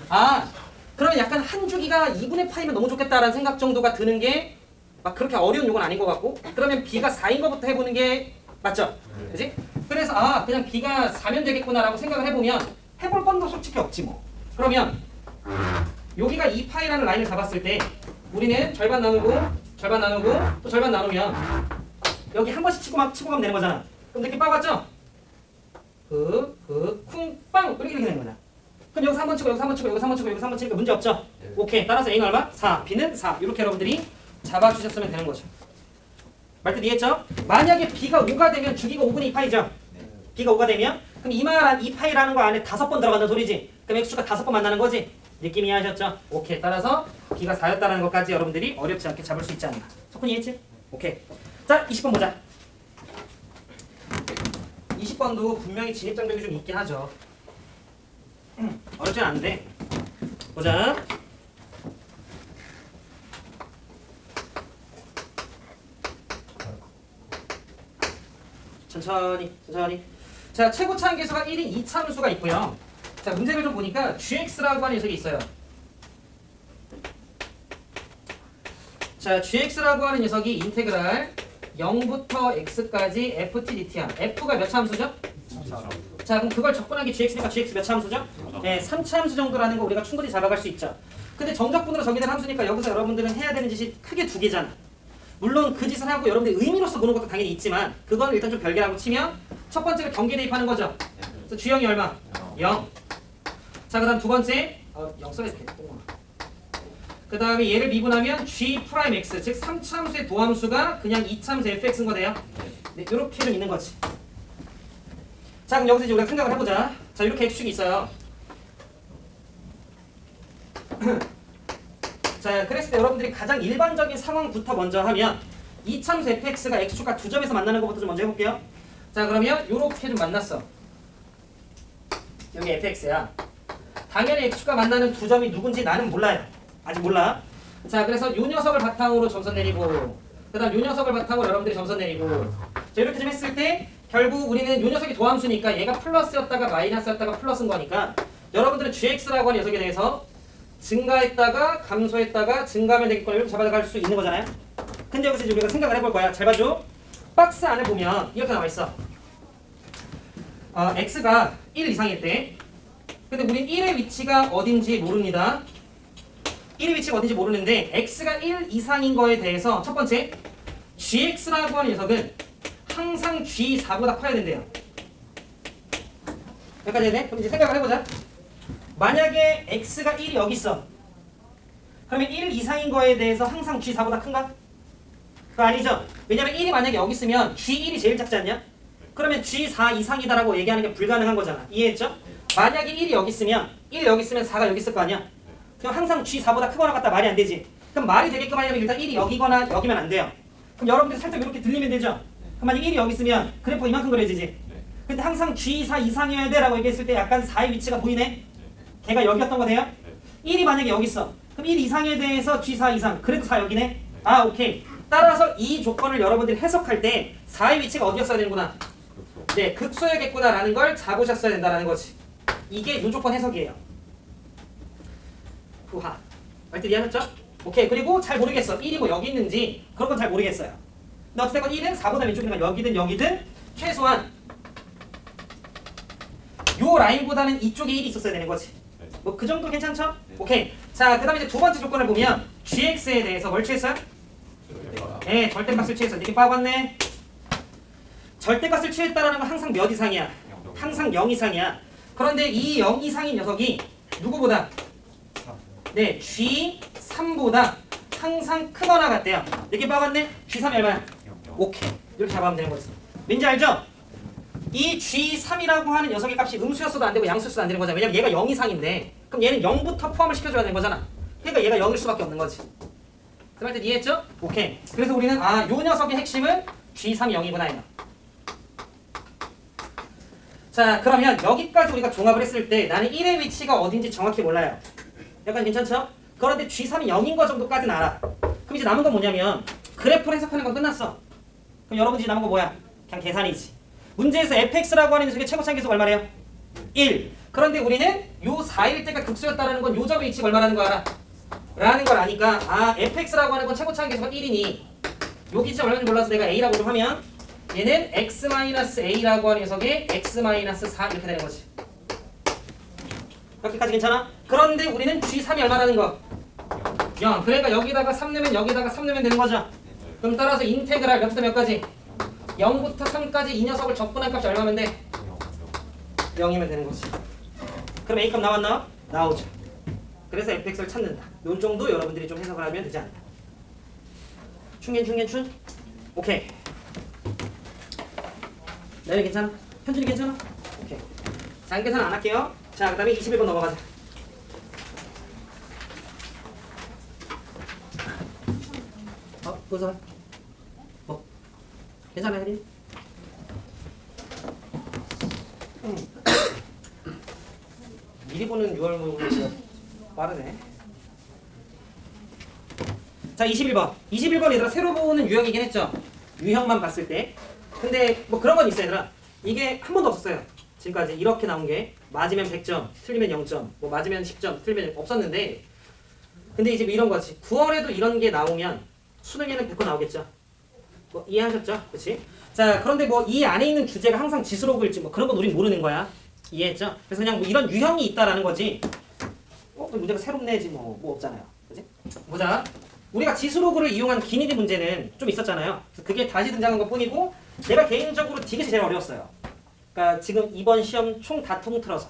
그러면 약간 한 주기가 2분의 파이면 너무 좋겠다라는 생각 정도가 드는 게 막 그렇게 어려운 요건 아닌 것 같고 그러면 b가 4인 것부터 해보는 게 맞죠? 그지? 그래서 그냥 b가 4면 되겠구나라고 생각을 해보면 해볼 건도 솔직히 없지 뭐. 그러면 여기가 2파이라는 라인을 잡았을 때 우리는 절반 나누고 또 절반 나누면 여기 한 번씩 치고 가면 되는 거잖아. 그럼 느낌 빠갔죠? 쿵빵 이렇게 되는 거잖아. 그럼 여기서 한 번 치고 여기서 한 번 치고 여기서 한 번 치고 여기서 한 번 치니까 문제 없죠? 오케이. 따라서 a는 얼마? 4. b는 4. 이렇게 여러분들이 잡아주셨으면 되는 거죠. 말뜻 이해했죠? 만약에 b가 5가 되면 주기가 5분의 2파이죠? b가 5가 되면 그럼 이 말한 2파이라는 거 안에 5번 들어간다는 소리지? 그럼 x축과 5번 만나는 거지? 느낌 이해하셨죠? 오케이. 따라서 b가 4였다는 것까지 여러분들이 어렵지 않게 잡을 수 있지 않나. 석훈 이해했지? 오케이. 자 20번 보자. 20번도 분명히 진입장벽이 좀 있긴 하죠. 어렵진 않은데 보자. 천천히 자, 최고차 한계수가 1인 이차함수가 있고요. 자, 문제를 좀 보니까 gx라고 하는 녀석이 있어요. 자, gx라고 하는 녀석이 인테그랄 0부터 x까지 ft dt야. f가 몇 차 함수죠? 자, 그럼 그걸 접근하기 gx니까 gx 몇 차 함수죠? 네, 3차 함수 정도라는 거 우리가 충분히 잡아갈 수 있죠. 근데 정적분으로 정의된 함수니까 여기서 여러분들은 해야 되는 짓이 크게 두 개잖아. 물론 그 짓을 하고 여러분들 의미로서 보는 것도 당연히 있지만 그건 일단 좀 별개라고 치면 첫 번째는 경계 대입하는 거죠. 그래서 G형이 얼마? 0. 자, 그 다음 두 번째 0 써야 돼. 그 다음에 얘를 미분하면 G'X 즉 3차 함수의 도함수가 그냥 2차 함수 fx인 거네요. 네, 이렇게 좀 있는 거지. 자, 그럼 여기서 이제 우리가 생각을 해보자. 자, 이렇게 x축이 있어요. 자, 그랬을 때 여러분들이 가장 일반적인 상황부터 먼저 하면 2차 함수 fx가 x축과 두 점에서 만나는 것부터 좀 먼저 해볼게요. 자, 그러면 이렇게 좀 만났어. 여기 fx야. 당연히 x축과 만나는 두 점이 누군지 나는 몰라요. 아직 몰라. 자, 그래서 요 녀석을 바탕으로 점선 내리고 그 다음 요 녀석을 바탕으로 여러분들이 점선 내리고 자, 이렇게 좀 했을 때 결국 우리는 요 녀석이 도함수니까 얘가 플러스였다가 마이너스였다가 플러스인 거니까 여러분들은 gx라고 하는 녀석에 대해서 증가했다가 감소했다가 증가하면 되겠거나 이렇게 잡아갈 수 있는 거잖아요. 근데 여기서 이제 우리가 생각을 해볼 거야. 잘 봐줘. 박스 안에 보면 이렇게 나와 있어. x가 1 이상일 때 근데 우린 1의 위치가 어딘지 모릅니다. 1의 위치가 어딘지 모르는데 x가 1 이상인 거에 대해서 첫 번째 gx라고 하는 녀석은 항상 g4보다 커야 된대요. 여기까지 되네? 그럼 이제 생각을 해보자. 만약에 x가 1이 여기 있어. 그러면 1 이상인 거에 대해서 항상 g4보다 큰가? 그거 아니죠? 왜냐면 1이 만약에 여기 있으면 g1이 제일 작지 않냐? 그러면 g4 이상이다라고 얘기하는 게 불가능한 거잖아. 이해했죠? 만약에 1이 여기 있으면 1이 여기 있으면 4가 여기 있을 거 아니야? 그럼 항상 g4보다 크거나 같다 말이 안 되지. 그럼 말이 되게끔 하려면 일단 1이 여기거나 여기면 안 돼요. 그럼 여러분들이 살짝 이렇게 들리면 되죠? 그럼 만약 1이 여기 있으면 그래프가 이만큼 그려지지. 근데 항상 g4 이상이어야 돼 라고 얘기했을 때 약간 4의 위치가 보이네? 걔가 여기였던 거 돼요? 1이 만약에 여기 있어. 그럼 1 이상에 대해서 g4 이상. 그래도 4 여기네? 아, 오케이. 따라서 이 조건을 여러분들이 해석할 때 4의 위치가 어디였어야 되는구나? 네, 극소여야겠구나 라는 걸 잡으셨어야 된다는 거지. 이게 이 조건 해석이에요. 후하. 말뜻 이해하셨죠? 오케이. 그리고 잘 모르겠어. 1이 뭐 여기 있는지 그런 건 잘 모르겠어요. 근데 어쨌든 1은 4보다 왼쪽이니까 여기든 최소한 요 라인보다는 이쪽에 1이 있었어야 되는 거지. 뭐 그 정도 괜찮죠? 오케이. 자, 그 다음에 이제 두 번째 조건을 보면 gx에 대해서 뭘 취했어요? 네, 절대값을 취했어. 느낌 빠봤네. 절대값을 취했다라는 건 항상 몇 이상이야? 항상 0 이상이야. 그런데 이 0 이상인 녀석이 누구보다? 네, G3보다 항상 크거나 같대요. 느낌 빠봤네? G3이 얼마야? 오케이. 이렇게 잡아가면 되는 거지. 왠지 알죠? 이 G3이라고 하는 녀석의 값이 음수였어도 안 되고 양수였어도 안 되는 거잖아. 왜냐면 얘가 0 이상인데 그럼 얘는 0부터 포함을 시켜줘야 되는 거잖아. 그러니까 얘가 0일 수밖에 없는 거지. 그 말 때 이해했죠? 오케이. 그래서 우리는 요 녀석의 핵심은 G3이 0이구나 이거. 자, 그러면 여기까지 우리가 종합을 했을 때 나는 1의 위치가 어딘지 정확히 몰라요. 약간 괜찮죠? 그런데 G3이 0인 거 정도까지는 알아. 그럼 이제 남은 건 뭐냐면 그래프를 해석하는 건 끝났어. 그럼 여러분들이 남은 거 뭐야? 그냥 계산이지. 문제에서 fx라고 하는 녀석의 최고차 계수가 얼마래요? 1. 그런데 우리는 요 4일 때가 극소였다라는 건 요 점의 위치가 얼마라는 거 알아? 라는 걸 아니까 fx라고 하는 건 최고차 계수가 1이니 요 기차 얼마인지 몰라서 내가 a라고 좀 하면 얘는 x-a라고 하는 녀석의 x-4 이렇게 되는 거지. 여기까지 괜찮아? 그런데 우리는 g3이 얼마라는 거? 0. 그러니까 여기다가 3 넣으면 여기다가 3 넣으면 되는 거죠. 그럼 따라서 인테그랄 몇부터 몇까지? 0부터 3까지 이 녀석을 적분한 값이 얼마면 돼? 0이면 되는 거지. 그럼 A값 나왔나? 나오죠. 그래서 fx를 찾는다. 요 정도 여러분들이 좀 해석을 하면 되지 않나. 충? 오케이. 나연이 괜찮아? 현준이 괜찮아? 오케이. 자, 계산 안 할게요. 자, 그 다음에 21번 넘어가자. 보자. 뭐? 괜찮아, 혜리? 미리 보는 6월 모의고사 빠르네. 자, 21번. 21번 얘들아 새로 보는 유형이긴 했죠. 유형만 봤을 때. 근데 뭐 그런 건 있어 얘들아. 이게 한 번도 없었어요. 지금까지 이렇게 나온 게 맞으면 100점, 틀리면 0점, 뭐 맞으면 10점, 틀리면 없었는데 근데 이제 뭐 이런 거지. 9월에도 이런 게 나오면 수능에는 100% 나오겠죠. 뭐 이해하셨죠? 그렇지? 자, 그런데 뭐 이 안에 있는 주제가 항상 지수로그일지 뭐 그런 건 우린 모르는 거야. 이해했죠? 그래서 그냥 뭐 이런 유형이 있다라는 거지. 문제가 새롭네지 뭐 없잖아요. 그지? 보자. 우리가 지수로그를 이용한 기니디 문제는 좀 있었잖아요. 그래서 그게 다시 등장한 것 뿐이고 내가 개인적으로 디귿이 제일 어려웠어요. 그러니까 지금 이번 시험 총 다 통틀어서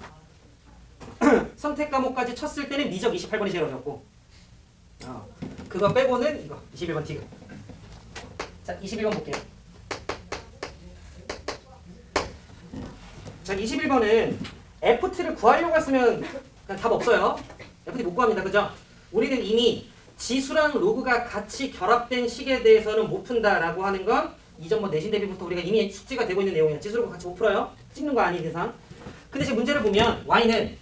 선택 과목까지 쳤을 때는 미적 28번이 제일 어렵고 그거 빼고는 이거 21번 디귿. 자, 21번 볼게요. 자, 21번은 FT를 구하려고 했으면 그냥 답 없어요. FT 못 구합니다. 그죠? 우리는 이미 지수랑 로그가 같이 결합된 식에 대해서는 못 푼다라고 하는 건 이전 뭐 내신 대비부터 우리가 이미 숙지가 되고 있는 내용이야. 지수로그 같이 못 풀어요. 찍는 거 아닌 이상. 근데 지금 문제를 보면 y는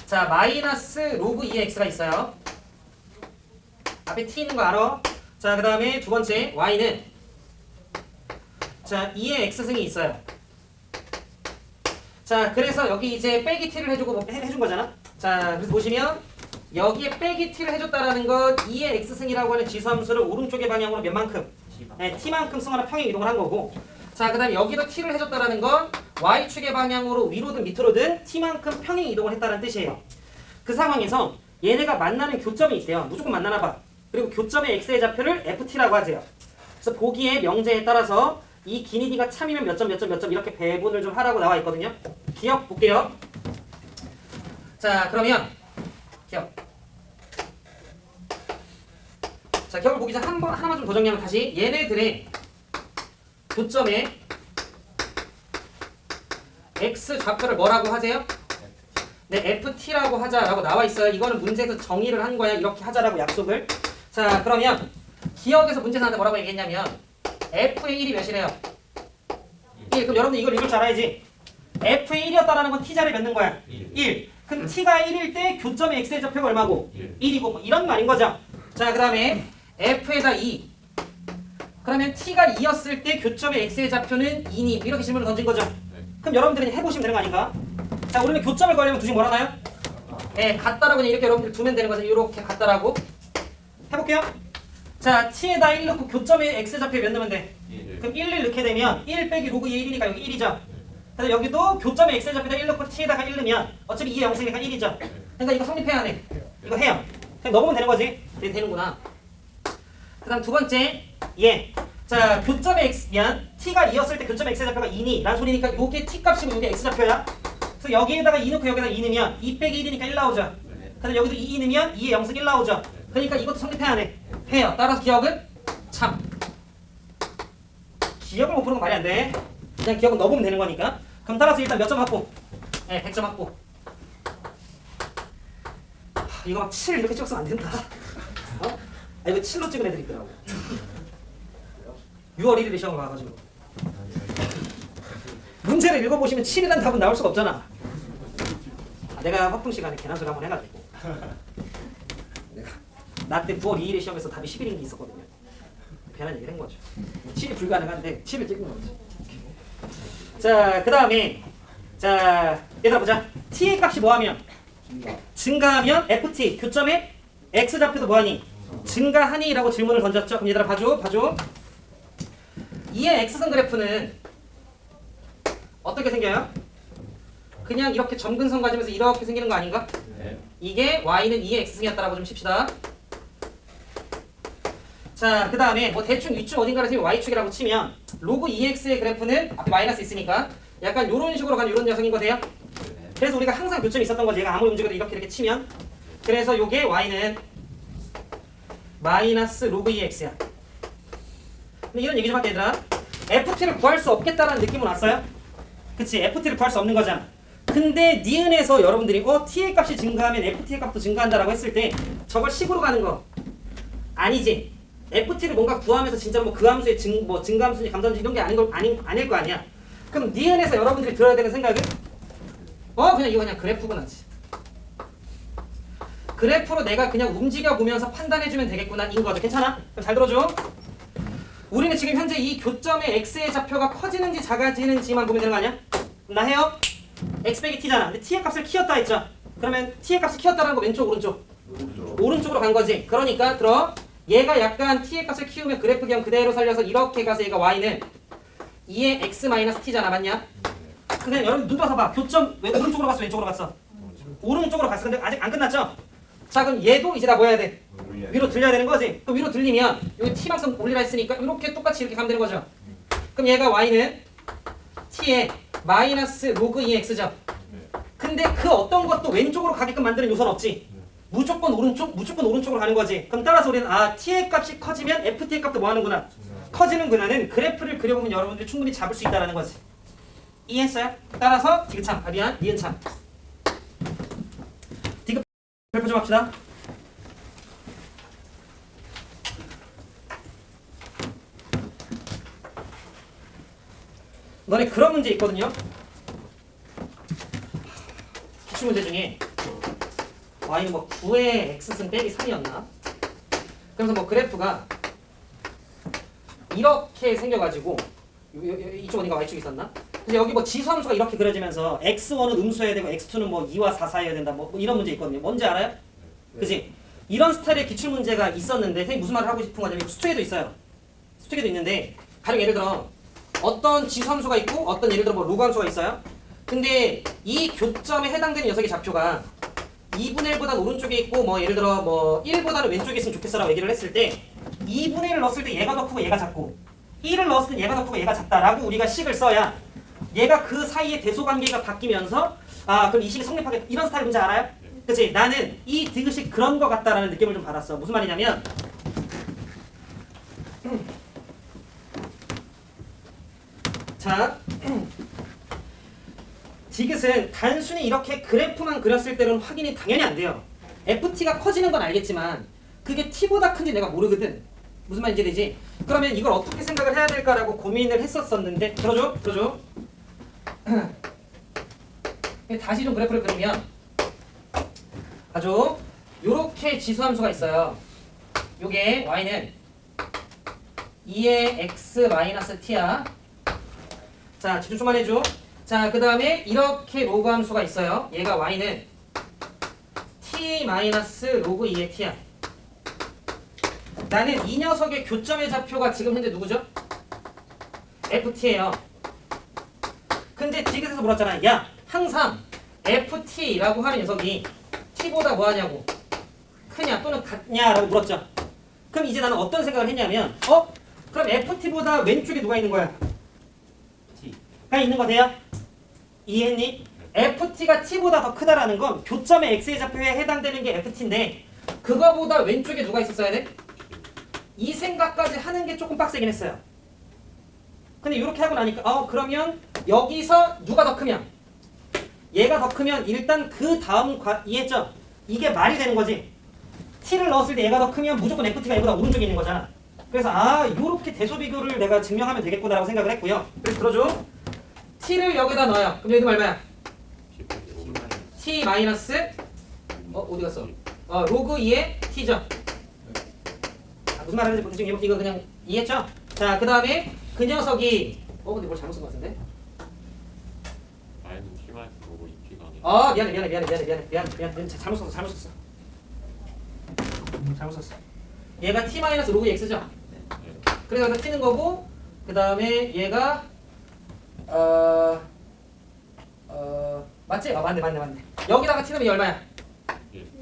자 마이너스 로그 2x가 있어요. 앞에 t 있는 거 알아? 자, 그 다음에 두 번째 y는 자 2의 x승이 있어요. 자, 그래서 여기 이제 빼기 t를 해주고 뭐 해준 거잖아. 자, 그래서 보시면 여기에 빼기 t를 해줬다라는 건 2의 x승이라고 하는 지수함수를 오른쪽의 방향으로 몇 만큼? 네, t만큼 승하나 평행 이동을 한 거고. 자, 그 다음에 여기도 t를 해줬다라는 건 y축의 방향으로 위로든 밑으로든 t만큼 평행 이동을 했다는 뜻이에요. 그 상황에서 얘네가 만나는 교점이 있대요. 무조건 만나나 봐. 그리고 교점의 x의 좌표를 ft라고 하세요. 그래서 보기의 명제에 따라서 이 기니디가 참이면 몇 점 몇 점 몇 점 이렇게 배분을 좀 하라고 나와 있거든요. 기억 볼게요. 자, 그러면 기억. 자, 기억을 보기 전에 하나만 좀 더 정리하면 다시 얘네들의 교점의 x 좌표를 뭐라고 하세요? 네, ft라고 하자라고 나와 있어요. 이거는 문제에서 정의를 한 거야. 이렇게 하자라고 약속을. 자, 그러면 기억에서 문제 나한테 뭐라고 얘기했냐면 f의 1이 몇이래요? 1. 그럼 여러분들 이걸 읽을 줄 알아야지. f의 1이었다라는 건 t자를 몇 는 거야? 1. 그럼 t가 1일 때 교점의 x의 좌표가 얼마고? 1이고 뭐 이런 말인 거죠. 자, 그 다음에 f에다 2. 그러면 t가 2였을 때 교점의 x의 좌표는 2니 이렇게 질문을 던진 거죠. 그럼 여러분들은 해보시면 되는 거 아닌가? 자, 우리는 교점을 구하려면 두식 뭐라나요? 네, 같다라고 그냥 이렇게 여러분들 두면 되는 거죠. 이렇게 같다라고. 해볼게요. 자, t에다 1 넣고 교점의 x 좌표에 몇 넣으면 돼? 1. 그럼 1을 넣게 되면 1 빼기 로그 2의 1이니까 여기 1이죠. 그래서 여기도 교점의 x 좌표에다 1 넣고 t에다가 1 넣으면 어차피 2의 영승이니까 1이죠. 그러니까 이거 성립해야 해. 이거 해요. 그냥 넣으면 되는 거지. 네, 되는구나. 그 다음 두 번째 예. 자, 교점의 x t가 2였을 때 교점의 x의 좌표가 2니 라는 소리니까 요게 t 값이고 요게 x 좌표야. 그래서 여기에다가 2 넣고 여기다가 2 넣으면 2 빼기 1이니까 1 나오죠. 그래서 여기도 2 넣으면 2의 영승 1 나오죠. 그러니까 이것도 성립해야 해. 해요. 따라서 기억은 참. 기억을 못 푸는 건 말이 안 돼. 그냥 기억은 넣어보면 되는 거니까. 그럼 따라서 일단 몇 점 확보? 네, 100점 확보. 이거 막 7 이렇게 찍었으면 안 된다. 어? 아, 이거 7로 찍은 애들 있더라고. 6월 1일에 시험을 봐가지고. 문제를 읽어보시면 7이라는 답은 나올 수가 없잖아. 내가 확통 시간에 계산술 한번 해가지고. 나 때 9월 2일에 시험에서 답이 11인 게 있었거든요. 괜한 얘기를 한 거죠. 7이 불가능한데 7을 찍은 거지. 자, 그 다음에 자, 얘들아 보자. t의 값이 뭐하면? 증가하면 ft, 교점의 x 좌표도 뭐하니? 증가하니? 라고 질문을 던졌죠. 그럼 얘들아 봐줘. 2의 x선 그래프는 어떻게 생겨요? 그냥 이렇게 점근선 가지면서 이렇게 생기는 거 아닌가? 네. 이게 y는 2의 x승이었다라고 좀 칩시다. 자, 그 다음에 뭐 대충 위축 어딘가를 y축이라고 치면 로그 2x의 그래프는 앞에 마이너스 있으니까 약간 이런 식으로 가는 이런 녀석인 거 돼요? 그래서 우리가 항상 교점이 있었던 거지. 얘가 아무리 움직여도 이렇게 치면. 그래서 요게 y는 마이너스 로그 2x야. 근데 이런 얘기 좀 할게 얘들아. ft를 구할 수 없겠다라는 느낌은 왔어요? 그치, ft를 구할 수 없는 거잖아. 근데 니은에서 여러분들이 t의 값이 증가하면 ft의 값도 증가한다라고 했을 때 저걸 식으로 가는 거 아니지. ft를 뭔가 구하면서 진짜로 뭐 그 함수의 증가함수인지 감소함수인지 이런 게 아닐 거 아니야. 그럼 니은에서 여러분들이 들어야 되는 생각은 그냥 이거 그냥 그래프구나. 그래프로 내가 그냥 움직여 보면서 판단해주면 되겠구나 인 거죠. 괜찮아? 그럼 잘 들어줘. 우리는 지금 현재 이 교점의 x의 좌표가 커지는지 작아지는지만 보면 되는 거 아니야? 나 해요? x 빼기 t잖아. 근데 t의 값을 키웠다 했죠? 그러면 t의 값을 키웠다는 거 왼쪽 오른쪽? 오른쪽으로 간 거지. 그러니까 들어. 얘가 약간 t의 값을 키우면 그래프 그냥 그대로 살려서 이렇게 가서 얘가 y는 2의 x 마이너스 t잖아. 맞냐? 그냥 여러분 눈 떠서 봐. 교점 왜 오른쪽으로 갔어? 왼쪽으로 갔어? 오른쪽으로 갔어. 근데 아직 안 끝났죠? 자 그럼 얘도 이제 다 뭐 해야 돼? 위로 들려야 되는 거지. 그럼 위로 들리면 여기 t만큼 올리라 했으니까 이렇게 똑같이 이렇게 가면 되는 거죠. 그럼 얘가 y는 t의 마이너스 로그 2x죠. 근데 그 어떤 것도 왼쪽으로 가게끔 만드는 요소는 없지. 무조건 오른쪽으로 가는 거지. 그럼 따라서 우리는 t의 값이 커지면 ft의 값도 뭐 하는구나. 커지는구나는 그래프를 그려보면 여러분들이 충분히 잡을 수 있다는 거지. 이해했어요? 따라서 디귿참, 미안, 니은참. 디귿 발표 좀 합시다. 너네 그런 문제 있거든요. 기출문제 중에 y는 뭐 9의 x승 빼기 3이었나? 그래서 뭐 그래프가 이렇게 생겨가지고 이쪽 어디가 y축이 있었나? 근데 여기 뭐 지수함수가 이렇게 그려지면서 x1은 음수여야 되고 x2는 뭐 2와 4 사이여야 된다 뭐 이런 문제 있거든요. 뭔지 알아요? 그치? 이런 스타일의 기출문제가 있었는데 선생님 무슨 말을 하고 싶은 거냐면 수특에도 있어요. 수특에도 있는데 가령 예를 들어 어떤 지수함수가 있고 어떤 예를 들어 뭐 로그함수가 있어요. 근데 이 교점에 해당되는 녀석의 좌표가 2분의 1보다 오른쪽에 있고 뭐 예를 들어 뭐 1보다는 왼쪽에 있으면 좋겠어라고 얘기를 했을 때 2분의 1을 넣었을 때 얘가 더 크고 얘가 작고 1을 넣었을 때 얘가 더 크고 얘가 작다라고 우리가 식을 써야 얘가 그 사이의 대소관계가 바뀌면서 그럼 이 식이 성립하겠다 이런 스타일 문제 알아요? 그치? 나는 이 디귿이 그런 거 같다라는 느낌을 좀 받았어. 무슨 말이냐면 자 디귿은 단순히 이렇게 그래프만 그렸을 때는 확인이 당연히 안 돼요. ft가 커지는 건 알겠지만 그게 t보다 큰지 내가 모르거든. 무슨 말인지 되지? 그러면 이걸 어떻게 생각을 해야 될까라고 고민을 했었었는데 들어줘. 다시 좀 그래프를 그리면 아주 요렇게 지수함수가 있어요. 요게 y는 2의 x 마이너스 t야. 자 집중 좀만 해줘. 자 그 다음에 이렇게 로그 함수가 있어요. 얘가 y는 t 마이너스 로그 2의 t야. 나는 이 녀석의 교점의 좌표가 지금 현재 누구죠? ft예요. 근데 디귿에서 물었잖아. 야 항상 ft라고 하는 녀석이 t보다 뭐하냐고 크냐 또는 같냐라고 물었죠. 그럼 이제 나는 어떤 생각을 했냐면 그럼 ft보다 왼쪽에 누가 있는 거야? t가 있는 거 돼요? 이해했니? ft가 t보다 더 크다라는 건 교점의 x의 좌표에 해당되는 게 ft인데 그거보다 왼쪽에 누가 있었어야 돼? 이 생각까지 하는 게 조금 빡세긴 했어요. 근데 이렇게 하고 나니까 그러면 여기서 누가 더 크면 얘가 더 크면 일단 그 다음 이해했죠? 이게 말이 되는 거지. t를 넣었을 때 얘가 더 크면 무조건 ft가 얘보다 오른쪽에 있는 거잖아. 그래서 요렇게 대소비교를 내가 증명하면 되겠구나라고 생각을 했고요. 그래서 들어줘. t를 여기다 넣어요. 그럼 여기도 얼마야? t 마이너스 어디 갔어? 로그 2의 t죠. 무슨 말하는지 지금 이거 그냥 이해했죠? 자 그 다음에 그 녀석이 근데 뭘 잘못 쓴 것 같은데? 아이는 T마이너스 로고 2T가 아니라 미안해. 잘못 썼어. 잘못 썼어. 얘가 t 마이너스 로그 x죠? 그래서 여기다 t는 거고 그 다음에 얘가 맞지? 맞네. 여기다가 t는 이 얼마야?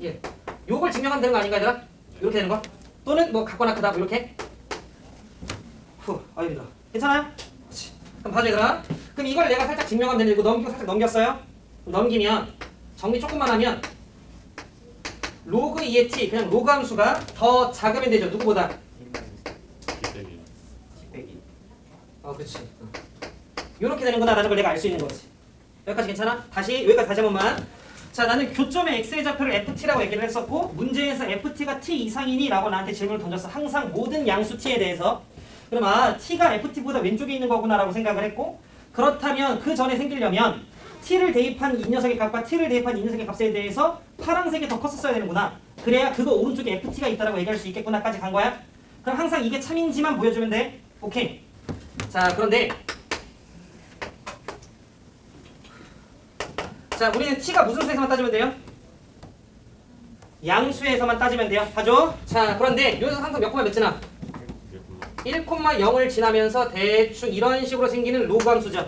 1. 요걸 증명하면 되는 거 아닌가 얘들아? 이렇게 되는 거? 또는 뭐 같거나 크다 뭐 이렇게? 힘들어. 괜찮아요? 그렇지. 그럼 봐줘 얘들아. 그럼 이걸 내가 살짝 증명하면 되는데 이거 살짝 넘겼어요? 넘기면 정리 조금만 하면 로그 2의 t 그냥 로그 함수가 더 작으면 되죠. 누구보다? T빼기 그렇지. 이렇게 되는구나라는 걸 내가 알 수 있는 거지. 여기까지 괜찮아? 여기까지 다시 한 번만. 자, 나는 교점의 x의 좌표를 ft라고 얘기를 했었고 문제에서 ft가 t 이상이니? 라고 나한테 질문을 던졌어. 항상 모든 양수 t에 대해서. 그럼 t가 ft보다 왼쪽에 있는 거구나 라고 생각을 했고 그렇다면 그 전에 생기려면 t를 대입한 이 녀석의 값과 t를 대입한 이 녀석의 값에 대해서 파란색이 더 컸었어야 되는구나. 그래야 그거 오른쪽에 ft가 있다라고 얘기할 수 있겠구나까지 간 거야. 그럼 항상 이게 참인지만 보여주면 돼. 오케이. 자, 그런데 자, 우리는 t가 무슨 수에서만 따지면 돼요? 양수에서만 따지면 돼요. 하죠? 자, 그런데 여기서 항상 몇 콤마 몇 지나? 1,0을 지나면서 대충 이런 식으로 생기는 로그 함수죠.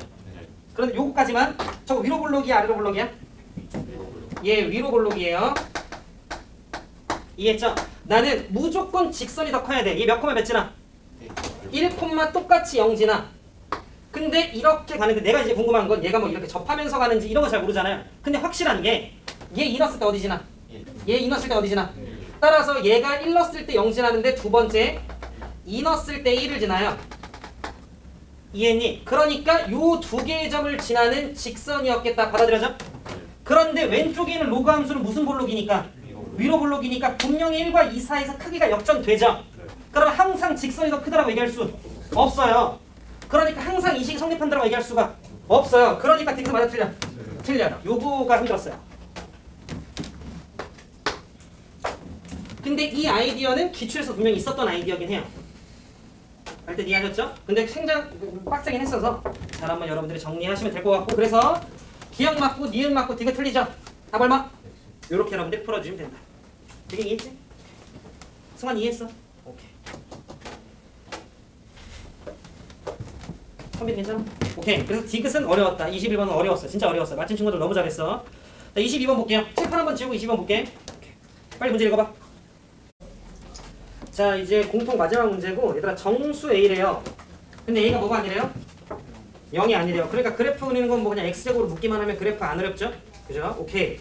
그런데 요거까지만. 저거 위로 볼록이야, 아래로 볼록이야? 예, 위로 볼록이에요. 이해했죠? 나는 무조건 직선이 더 커야 돼. 얘 몇 콤마 몇 지나? 1, 똑같이 0 지나. 근데 이렇게 가는데 내가 이제 궁금한 건 얘가 뭐 이렇게 접하면서 가는지 이런 거 잘 모르잖아요. 근데 확실한 게 얘 2 넣었을 때 어디 지나? 얘 2 넣었을 때 어디 지나? 따라서 얘가 1 넣었을 때 0 지나는데 두 번째 2 넣었을 때 1을 지나요. 이해했니? 그러니까 요 두 개의 점을 지나는 직선이었겠다. 받아들여져? 그런데 왼쪽에 있는 로그 함수는 무슨 볼록이니까? 위로 볼록이니까 분명히 1과 2 사이에서 크기가 역전되죠? 그러면 항상 직선이 더 크다라고 얘기할 수 없어요. 그러니까 항상 이 식이 성립한다라고 얘기할 수가 없어요. 그러니까 딩크 맞아 틀려? 틀려요. 요거가 힘들었어요. 근데 이 아이디어는 기출에서 분명히 있었던 아이디어긴 해요. 할 때 이해하셨죠? 근데 굉장히 빡세긴 했어서 잘 한번 여러분들이 정리하시면 될 것 같고, 그래서 기억 맞고 니은 맞고 디귿 틀리죠? 답 얼마? 요렇게 여러분들 풀어주시면 된다. 되게 이해했지? 승환 이해했어? 오케이. 선배 괜찮아? 오케이. 그래서 디귿은 어려웠다. 21번은 어려웠어. 진짜 어려웠어. 맞힌 친구들 너무 잘했어. 자, 22번 볼게요. 칠판 한번 지우고 22번 볼게. 오케이. 빨리 문제 읽어봐. 자, 이제 공통 마지막 문제고, 얘들아 정수 A래요. 근데 A가 뭐가 아니래요? 0이 아니래요. 그러니까 그래프 그리는 건 뭐 그냥 X제곱으로 묶기만 하면 그래프 안 어렵죠? 그죠? 오케이.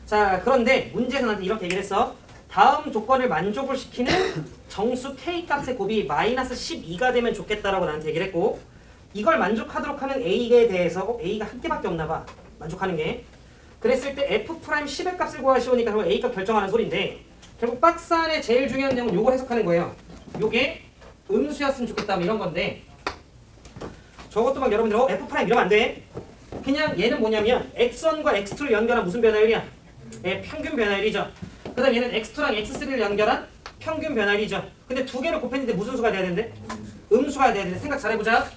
자, 그런데 문제에서 나한테 이렇게 얘기를 했어. 다음 조건을 만족을 시키는 정수 K 값의 곱이 마이너스 12가 되면 좋겠다라고 나한테 얘기를 했고, 이걸 만족하도록 하는 A에 대해서 A가 한 개밖에 없나 봐. 만족하는 게. 그랬을 때 F' 10의 값을 구하시오니까 그럼 A 값 결정하는 소리인데, 결국 박스 안에 제일 중요한 내용은 요걸 해석하는 거예요. 요게 음수였으면 좋겠다 뭐 이런 건데, 저것도 막 여러분들 F' 이러면 안 돼. 그냥 얘는 뭐냐면 X1과 X2를 연결한 무슨 변화율이야? 예, 평균 변화율이죠. 그 다음 얘는 X2랑 X3를 연결한 평균 변화율이죠. 근데 두 개를 곱했는데 무슨 수가 돼야 되는데? 음수가 돼야 되는데. 생각 잘해보자.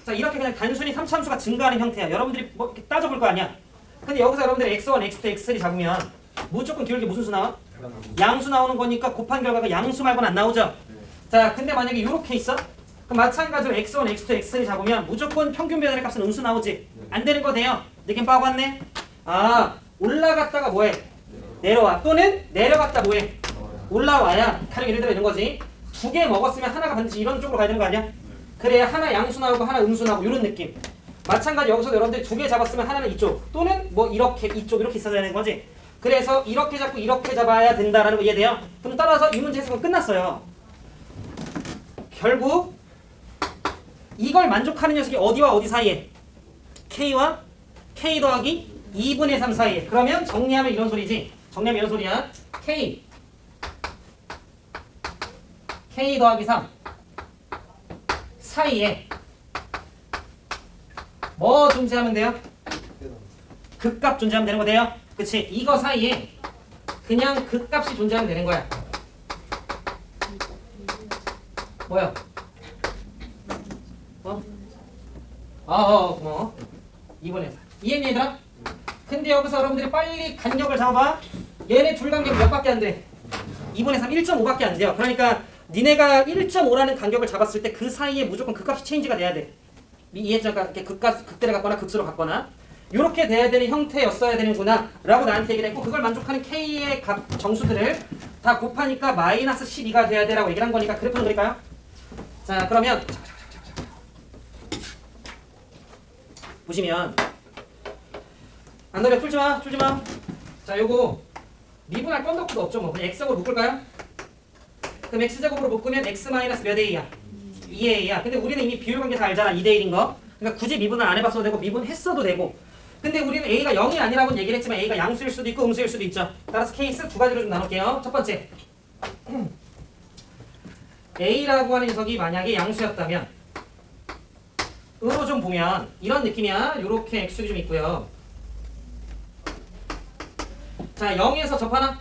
자, 이렇게 그냥 단순히 3차함수가 증가하는 형태야. 여러분들이 뭐 이렇게 따져볼 거 아니야. 근데 여기서 여러분들이 X1, X2, X3 잡으면 무조건 기울기 무슨 수 나와? 양수 나오는 거니까 곱한 결과가 양수 말고는 안 나오죠. 자, 근데 만약에 이렇게 있어? 그럼 마찬가지로 X1, X2, X3 잡으면 무조건 평균 변화의 값은 음수 나오지. 안 되는 거 돼요. 느낌 빠고 왔네? 아, 올라갔다가 뭐해? 내려와. 또는 내려갔다 뭐해? 올라와야. 가령 예를 들어 이런 거지. 두 개 먹었으면 하나가 반드시 이런 쪽으로 가야 되는 거 아니야? 그래야 하나 양수 나오고 하나 음수 나오고 이런 느낌. 마찬가지 여기서 여러분들이 두 개 잡았으면 하나는 이쪽 또는 뭐 이렇게 이쪽 이렇게 있어야 되는 거지. 그래서 이렇게 잡고 이렇게 잡아야 된다라는 거 이해돼요? 그럼 따라서 이 문제 해석은 끝났어요. 결국 이걸 만족하는 녀석이 어디와 어디 사이에? K와 K 더하기 2분의 3 사이에. 그러면 정리하면 이런 소리지. 정리하면 이런 소리야. K 더하기 3 사이에 뭐 존재하면 돼요? 극값 존재하면 되는 거 돼요? 그치? 이거 사이에 그냥 극값이 존재하면 되는 거야. 뭐야? 고마워. 2분의 4. 이해했니 얘들아? 근데 여기서 여러분들이 빨리 간격을 잡아봐. 얘네 둘 간격이 몇 밖에 안 돼? 2분의 3, 1.5밖에 안 돼요. 그러니까 니네가 1.5라는 간격을 잡았을 때 그 사이에 무조건 극값이 체인지가 돼야 돼. 이해했죠? 이렇게 극대를 갖거나 극수로 갖거나 이렇게 돼야 되는 형태였어야 되는구나 라고 나한테 얘기를 했고, 그걸 만족하는 K의 값 정수들을 다 곱하니까 마이너스 12가 돼야 되라고 얘기를 한 거니까 그래프는 그릴까요? 자, 그러면 보시면 안 그래? 풀지마. 자, 요거 미분할 건덕도 없죠. 뭐 그냥 X제곱으로 묶을까요? 그럼 X제곱으로 묶으면 X 마이너스 몇 A야? 2A야. 근데 우리는 이미 비율관계 다 알잖아. 2대 1인 거. 그러니까 굳이 미분을 안 해봤어도 되고 미분했어도 되고. 근데 우리는 A가 0이 아니라고는 얘기를 했지만 A가 양수일 수도 있고 음수일 수도 있죠. 따라서 케이스 두 가지로 좀 나눌게요. 첫 번째, A라고 하는 녀석이 만약에 양수였다면 으로 좀 보면 이런 느낌이야. 요렇게 X축이 좀 있고요. 자, 0에서 접하나?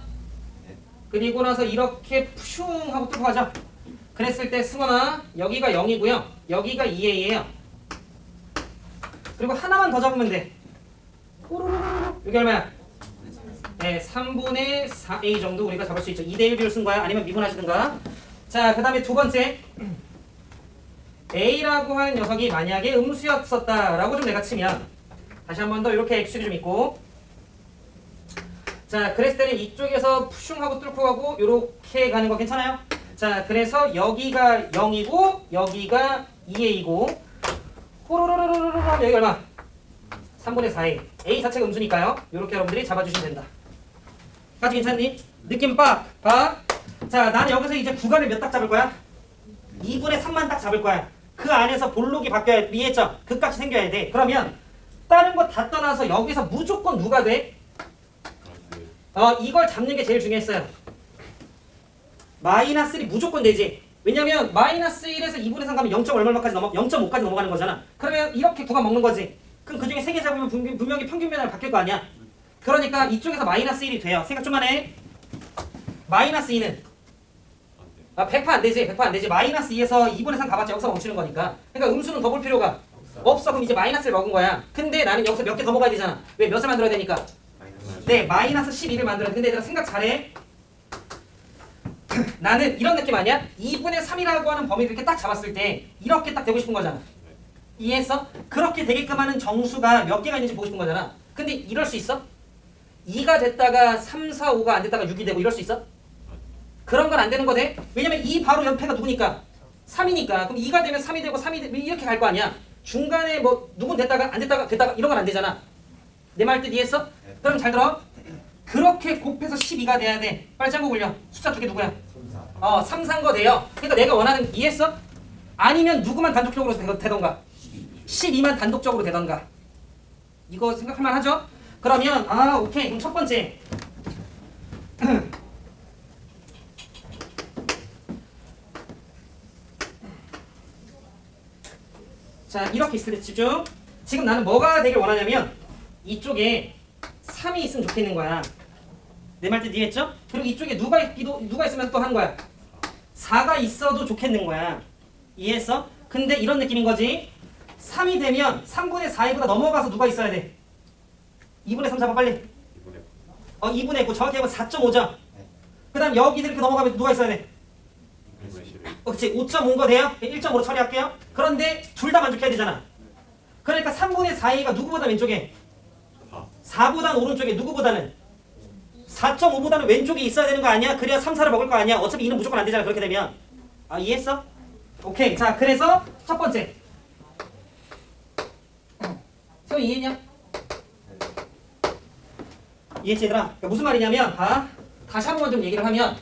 그리고 나서 이렇게 푸슝 하고 뚫고 가죠. 그랬을 때 승원아 여기가 0이고요. 여기가 2a예요. 그리고 하나만 더 잡으면 돼. 여기 얼마야? 네, 3분의 4a 정도 우리가 잡을 수 있죠. 2대1 비율 쓴 거야? 아니면 미분하시든가. 자, 그 다음에 두 번째. a라고 하는 녀석이 만약에 음수였었다라고 좀 내가 치면 다시 한 번 더 이렇게 x축이 좀 있고 자, 그랬을 때는 이쪽에서 푸슝하고 뚫고 가고 이렇게 가는 거 괜찮아요? 자, 그래서 여기가 0이고 여기가 2a이고 호로로로로로 하면 여기 얼마? 3분의 4a. a 자체가 음수니까요. 이렇게 여러분들이 잡아주시면 된다. 까지 괜찮니? 느낌 빡! 봐. 자, 나는 여기서 이제 구간을 몇 딱 잡을 거야? 2분의 3만 딱 잡을 거야. 그 안에서 볼록이 바뀌어야 이해했죠? 그 값이 생겨야 돼. 그러면 다른 거 다 떠나서 여기서 무조건 누가 돼? 이걸 잡는 게 제일 중요했어요. 마이너스 1이 무조건 되지. 왜냐면 마이너스 1에서 2분의 3 가면 0. 얼마까지 0.5까지 넘어가는 거잖아. 그러면 이렇게 구간 먹는 거지. 그럼 그 중에 3개 잡으면 분명히 평균 변화가 바뀔 거 아니야. 그러니까 이쪽에서 마이너스 1이 돼요. 생각 좀만 해. 마이너스 2는 100% 안 되지. 100% 안 되지. 마이너스 2에서 2분의 3 가봤자 여기서 멈추는 거니까. 그러니까 음수는 더 볼 필요가 없어. 그럼 이제 마이너스를 먹은 거야. 근데 나는 여기서 몇 개 더 먹어야 되잖아. 왜? 몇을 만들어야 되니까. 네, 마이너스 12를 만들어야 돼. 근데 얘들아 생각 잘해. 나는 이런 느낌 아니야? 2분의 3이라고 하는 범위를 이렇게 딱 잡았을 때 이렇게 딱 되고 싶은 거잖아. 이해했어? 그렇게 되게끔 하는 정수가 몇 개가 있는지 보고 싶은 거잖아. 근데 이럴 수 있어? 2가 됐다가 3, 4, 5가 안 됐다가 6이 되고 이럴 수 있어? 그런 건 안 되는 거네? 왜냐면 이 바로 옆에가 누구니까? 3이니까. 그럼 2가 되면 3이 되고 3이 되고 이렇게 갈 거 아니야? 중간에 뭐 누군 됐다가 안 됐다가 됐다가 이런 건 안 되잖아. 내 말 뜻 이해했어? 그럼 잘 들어. 그렇게 곱해서 12가 돼야 돼. 빨리 짱구 굴려. 숫자 두 개 누구야? 3, 4인 거 돼요. 그러니까 내가 원하는 이해했어? 아니면 누구만 단독적으로 되던가 12만 단독적으로 되던가. 이거 생각할 만하죠? 그러면 오케이. 그럼 첫 번째 자, 이렇게 있을 때 집중. 지금 나는 뭐가 되길 원하냐면 이쪽에 3이 있으면 좋겠는 거야. 내 말 뜻 이해했죠? 그리고 이쪽에 누가 있으면 또 하는 거야. 4가 있어도 좋겠는 거야. 이해했어? 근데 이런 느낌인 거지. 3이 되면 3분의 4보다 넘어가서 누가 있어야 돼? 2분의 3 잡아 빨리. 2분의 9 정확히 하면 4.5죠. 그 다음 여기서 이렇게 넘어가면 누가 있어야 돼? 그렇지. 5.5인 거 돼요? 1.5로 처리할게요. 그런데 둘 다 만족해야 되잖아. 그러니까 3분의 4a가 누구보다 왼쪽에? 4보다는 오른쪽에. 누구보다는? 4.5보다는 왼쪽에 있어야 되는 거 아니야? 그래야 3, 4를 먹을 거 아니야? 어차피 2는 무조건 안 되잖아. 그렇게 되면. 이해했어? 오케이. 자, 그래서 첫 번째. 세호 이해했냐? 이해했지 얘들아? 그러니까 무슨 말이냐면 다시 한 번만 좀 얘기를 하면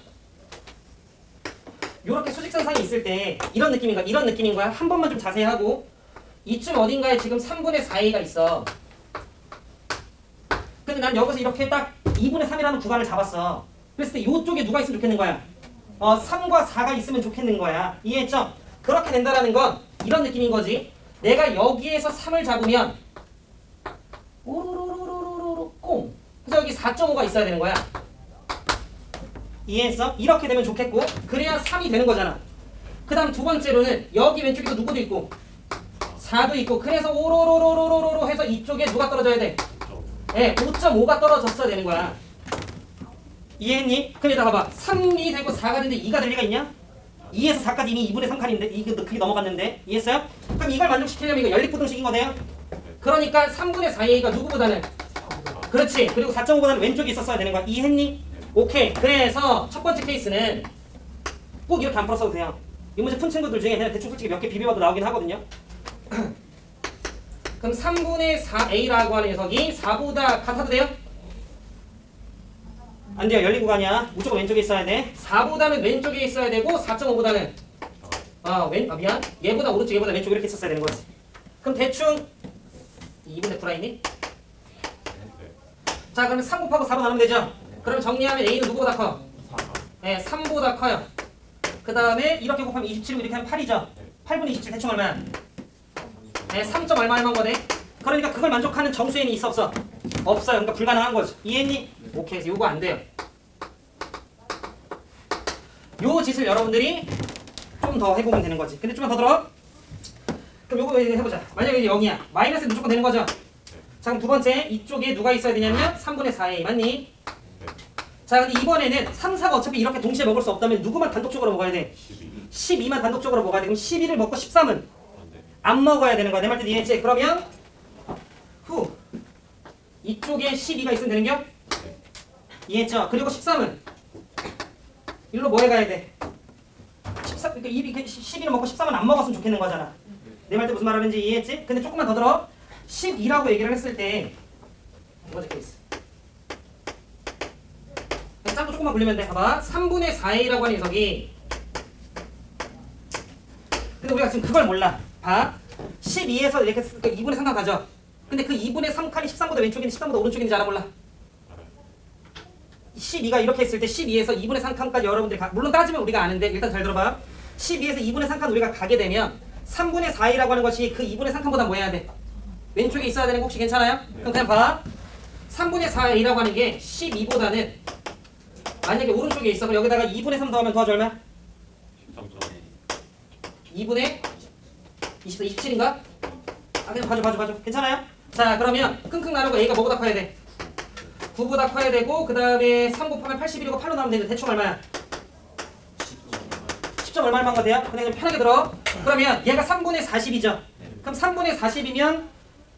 요렇게 수직선상이 있을 때 이런 느낌인 거야. 한 번만 좀 자세히 하고 이쯤 어딘가에 지금 3분의 4a가 있어. 근데 난 여기서 이렇게 딱 2분의 3이라는 구간을 잡았어. 그랬을 때 이쪽에 누가 있으면 좋겠는 거야? 3과 4가 있으면 좋겠는 거야. 이해했죠? 그렇게 된다라는 건 이런 느낌인 거지. 내가 여기에서 3을 잡으면 오로로로로로로 꽁. 그래서 여기 4.5가 있어야 되는 거야. 이해했어? 이렇게 되면 좋겠고 그래야 3이 되는 거잖아. 그 다음 두 번째로는 여기 왼쪽에도 누구도 있고 4도 있고 그래서 오로로로로로로 해서 이쪽에 누가 떨어져야 돼? 5.5가 떨어졌어야 되는 거야. 이해했니? 그럼 여기다 봐봐. 3이 되고 4가 되는데 2가 될 리가 있냐? 2에서 4까지 이미 2분의 3칸인데 그게 넘어갔는데. 이해했어요? 그럼 이걸 만족시키려면 이거 연립부등식인 거네요? 그러니까 3분의 4a가 누구보다는? 그렇지. 그리고 4.5보다는 왼쪽에 있었어야 되는 거야. 이해했니? 오케이. 그래서 첫 번째 케이스는 꼭 이렇게 안 풀었어도 돼요. 이 문제 푼 친구들 중에 그냥 대충 솔직히 몇 개 비벼봐도 나오긴 하거든요. 그럼 3분의 4a라고 하는 녀석이 4보다 같아도 돼요? 안 돼요. 열린 구간이야. 무조건 왼쪽에 있어야 돼. 4보다는 왼쪽에 있어야 되고 4.5보다는 미안. 얘보다 오른쪽 얘보다 왼쪽 이렇게 있었어야 되는 거지. 그럼 대충 2분의 9라 있니? 자, 그러면 3 곱하고 4로 나누면 되죠? 그럼 정리하면 a는 누구보다 커요? 3보다 커요. 그 다음에 이렇게 곱하면 27이고 이렇게 하면 8이죠? 8분의 27 대충 얼마야? 3점 얼마만 거네? 그러니까 그걸 만족하는 정수에는 있어 없어? 없어요. 그러니까 불가능한 거지. 이해했니? 오케이. 그래서 요거 안 돼요. 요 짓을 여러분들이 좀 더 해보면 되는 거지. 근데 좀만 더 들어. 그럼 요거 해보자. 만약에 이게 0이야. 마이너스 무조건 되는 거죠. 자 그럼 두 번째 이쪽에 누가 있어야 되냐면 3분의 4a 맞니? 자 근데 이번에는 3, 4가 어차피 이렇게 동시에 먹을 수 없다면 누구만 단독적으로 먹어야 돼? 12만 단독적으로 먹어야 돼. 그럼 12를 먹고 13은 안 먹어야 되는 거야. 내 말 뜻 이해했지? 그러면 이쪽에 12가 있으면 되는겨? 이해했죠? 그리고 13은 일로 뭐 해가야 돼? 13, 그러니까 12를 먹고 13은 안 먹었으면 좋겠는 거잖아. 내 말 뜻 무슨 말하는지 이해했지? 근데 조금만 더 들어. 12라고 얘기를 했을 때 이거 적혀있어. 짝도 조금만 굴리면 돼. 봐봐. 3분의 4a라고 하는 녀석이 근데 우리가 지금 그걸 몰라. 봐. 12에서 이렇게 2분의 3칸 가죠. 근데 그 2분의 3칸이 13보다 왼쪽인지 13보다 오른쪽인지 알아 몰라? 12가 이렇게 했을 때 12에서 2분의 3칸까지 여러분들이 물론 따지면 우리가 아는데 일단 잘 들어봐. 12에서 2분의 3칸 우리가 가게 되면 3분의 4a라고 하는 것이 그 2분의 3칸보다 뭐 해야 돼? 왼쪽에 있어야 되는 거 혹시 괜찮아요? 그럼 그냥 봐. 3분의 4a라고 하는 게 12보다는 만약에 오른쪽에 있어. 그럼 여기다가 2분의 3 더하면 더하죠 얼마? 2분의 27인가? 아 그냥 봐줘. 괜찮아요? 자 그러면 끙끙 나누고 a가 뭐보다 커야 돼? 9보다 커야 되고 그 다음에 3 곱하면 81이고 8로 나오면 되는데 대충 얼마야? 10점 얼마만 거돼요? 그냥 편하게 들어. 그러면 얘가 3분의 40이죠. 그럼 3분의 40이면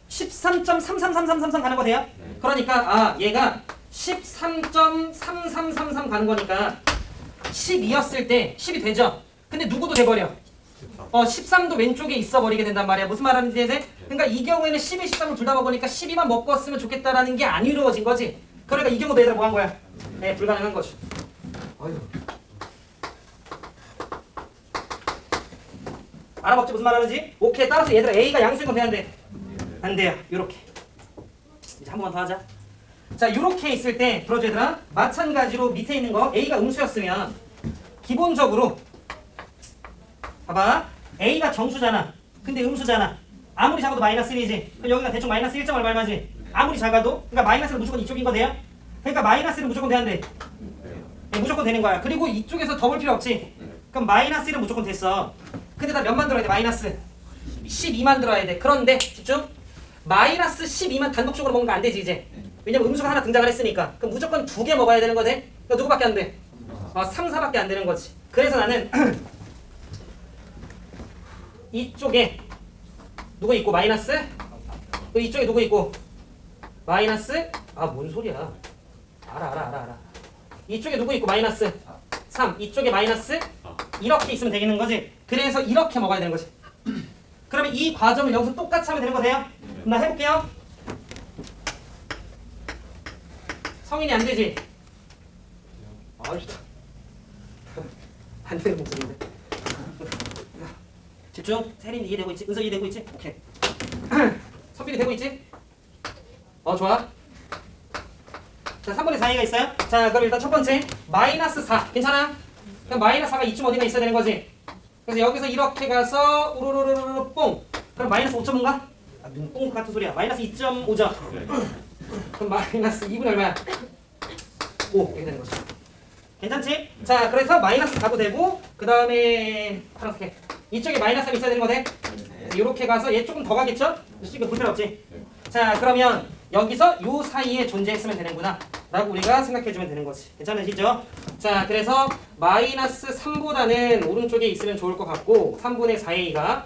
13.333333 가는 거 돼요? 그러니까 얘가 13.3333 가는 거니까 12였을 때 10이 되죠? 근데 누구도 돼버려. 13도 왼쪽에 있어 버리게 된단 말이야. 무슨 말하는지 이해돼? 그러니까 이 경우에는 12, 13을 둘 다 먹으니까 12만 먹었으면 좋겠다라는 게 안 이루어진 거지. 그러니까 이 경우도 얘들아 뭐 한 거야? 네, 불가능한 거죠. 어휴. 알아먹지 무슨 말하는지? 오케이. 따라서 얘들아 A가 양수인 건 돼야 안 돼? 안 돼요. 요렇게. 이제 한 번만 더 하자. 자, 요렇게 있을 때 들어줘 얘들아. 마찬가지로 밑에 있는 거 A가 음수였으면 기본적으로 봐봐. A가 정수잖아. 근데 음수잖아. 아무리 작아도 마이너스 1이지. 그럼 여기가 대충 마이너스 1점 얼마지? 아무리 작아도. 그러니까 마이너스는 무조건 이쪽인 거 돼요? 그러니까 마이너스는 무조건 돼야 안 돼? 네, 무조건 되는 거야. 그리고 이쪽에서 더 볼 필요 없지. 그럼 마이너스 1은 무조건 됐어. 근데 나 몇만 들어야 돼? 마이너스 12만 들어야 돼. 그런데 집중. 마이너스 12만 단독적으로 먹는 거 안 되지 이제. 왜냐면 음수가 하나 등장을 했으니까. 그럼 무조건 2개 먹어야 되는 거네. 그러니까 누구밖에 안 돼? 3, 4밖에 안 되는 거지. 그래서 나는 이쪽에 누구 있고 마이너스? 또 이쪽에 누구 있고 마이너스? 뭔 소리야? 알아. 이쪽에 누구 있고 마이너스 3, 이쪽에 마이너스 이렇게 있으면 되겠는 거지. 그래서 이렇게 먹어야 되는 거지. 그러면 이 과정을 여기서 똑같이 하면 되는 거 돼요? 그럼 나 해볼게요. 성인이 안 되지? 안 되는 목소리인데. 집중. 세린이 이해되고 있지? 은서 이해되고 있지? 오케이. 선빈이 되고 있지? 좋아. 자, 3분의 4a가 있어요? 자, 그럼 일단 첫 번째 마이너스 4 괜찮아? 그럼 마이너스 4가 이쯤 어디가 있어야 되는 거지? 그래서 여기서 이렇게 가서 우르르르르 뽕. 그럼 마이너스 5.5인가? 눈뽕 같은 소리야. 마이너스 2.5죠? 그럼 마이너스 2분의 얼마야? 5 이렇게 되는 거지. 괜찮지? 자, 그래서 마이너스 4도 되고 그 다음에 파란색 이쪽에 마이너스 3 있어야 되는 거네? 이렇게 가서 얘 조금 더 가겠죠? 이거 볼 필요 없지? 자, 그러면 여기서 요 사이에 존재했으면 되는구나 라고 우리가 생각해주면 되는 거지. 괜찮으시죠? 자, 그래서 마이너스 3보다는 오른쪽에 있으면 좋을 것 같고 3분의 4a가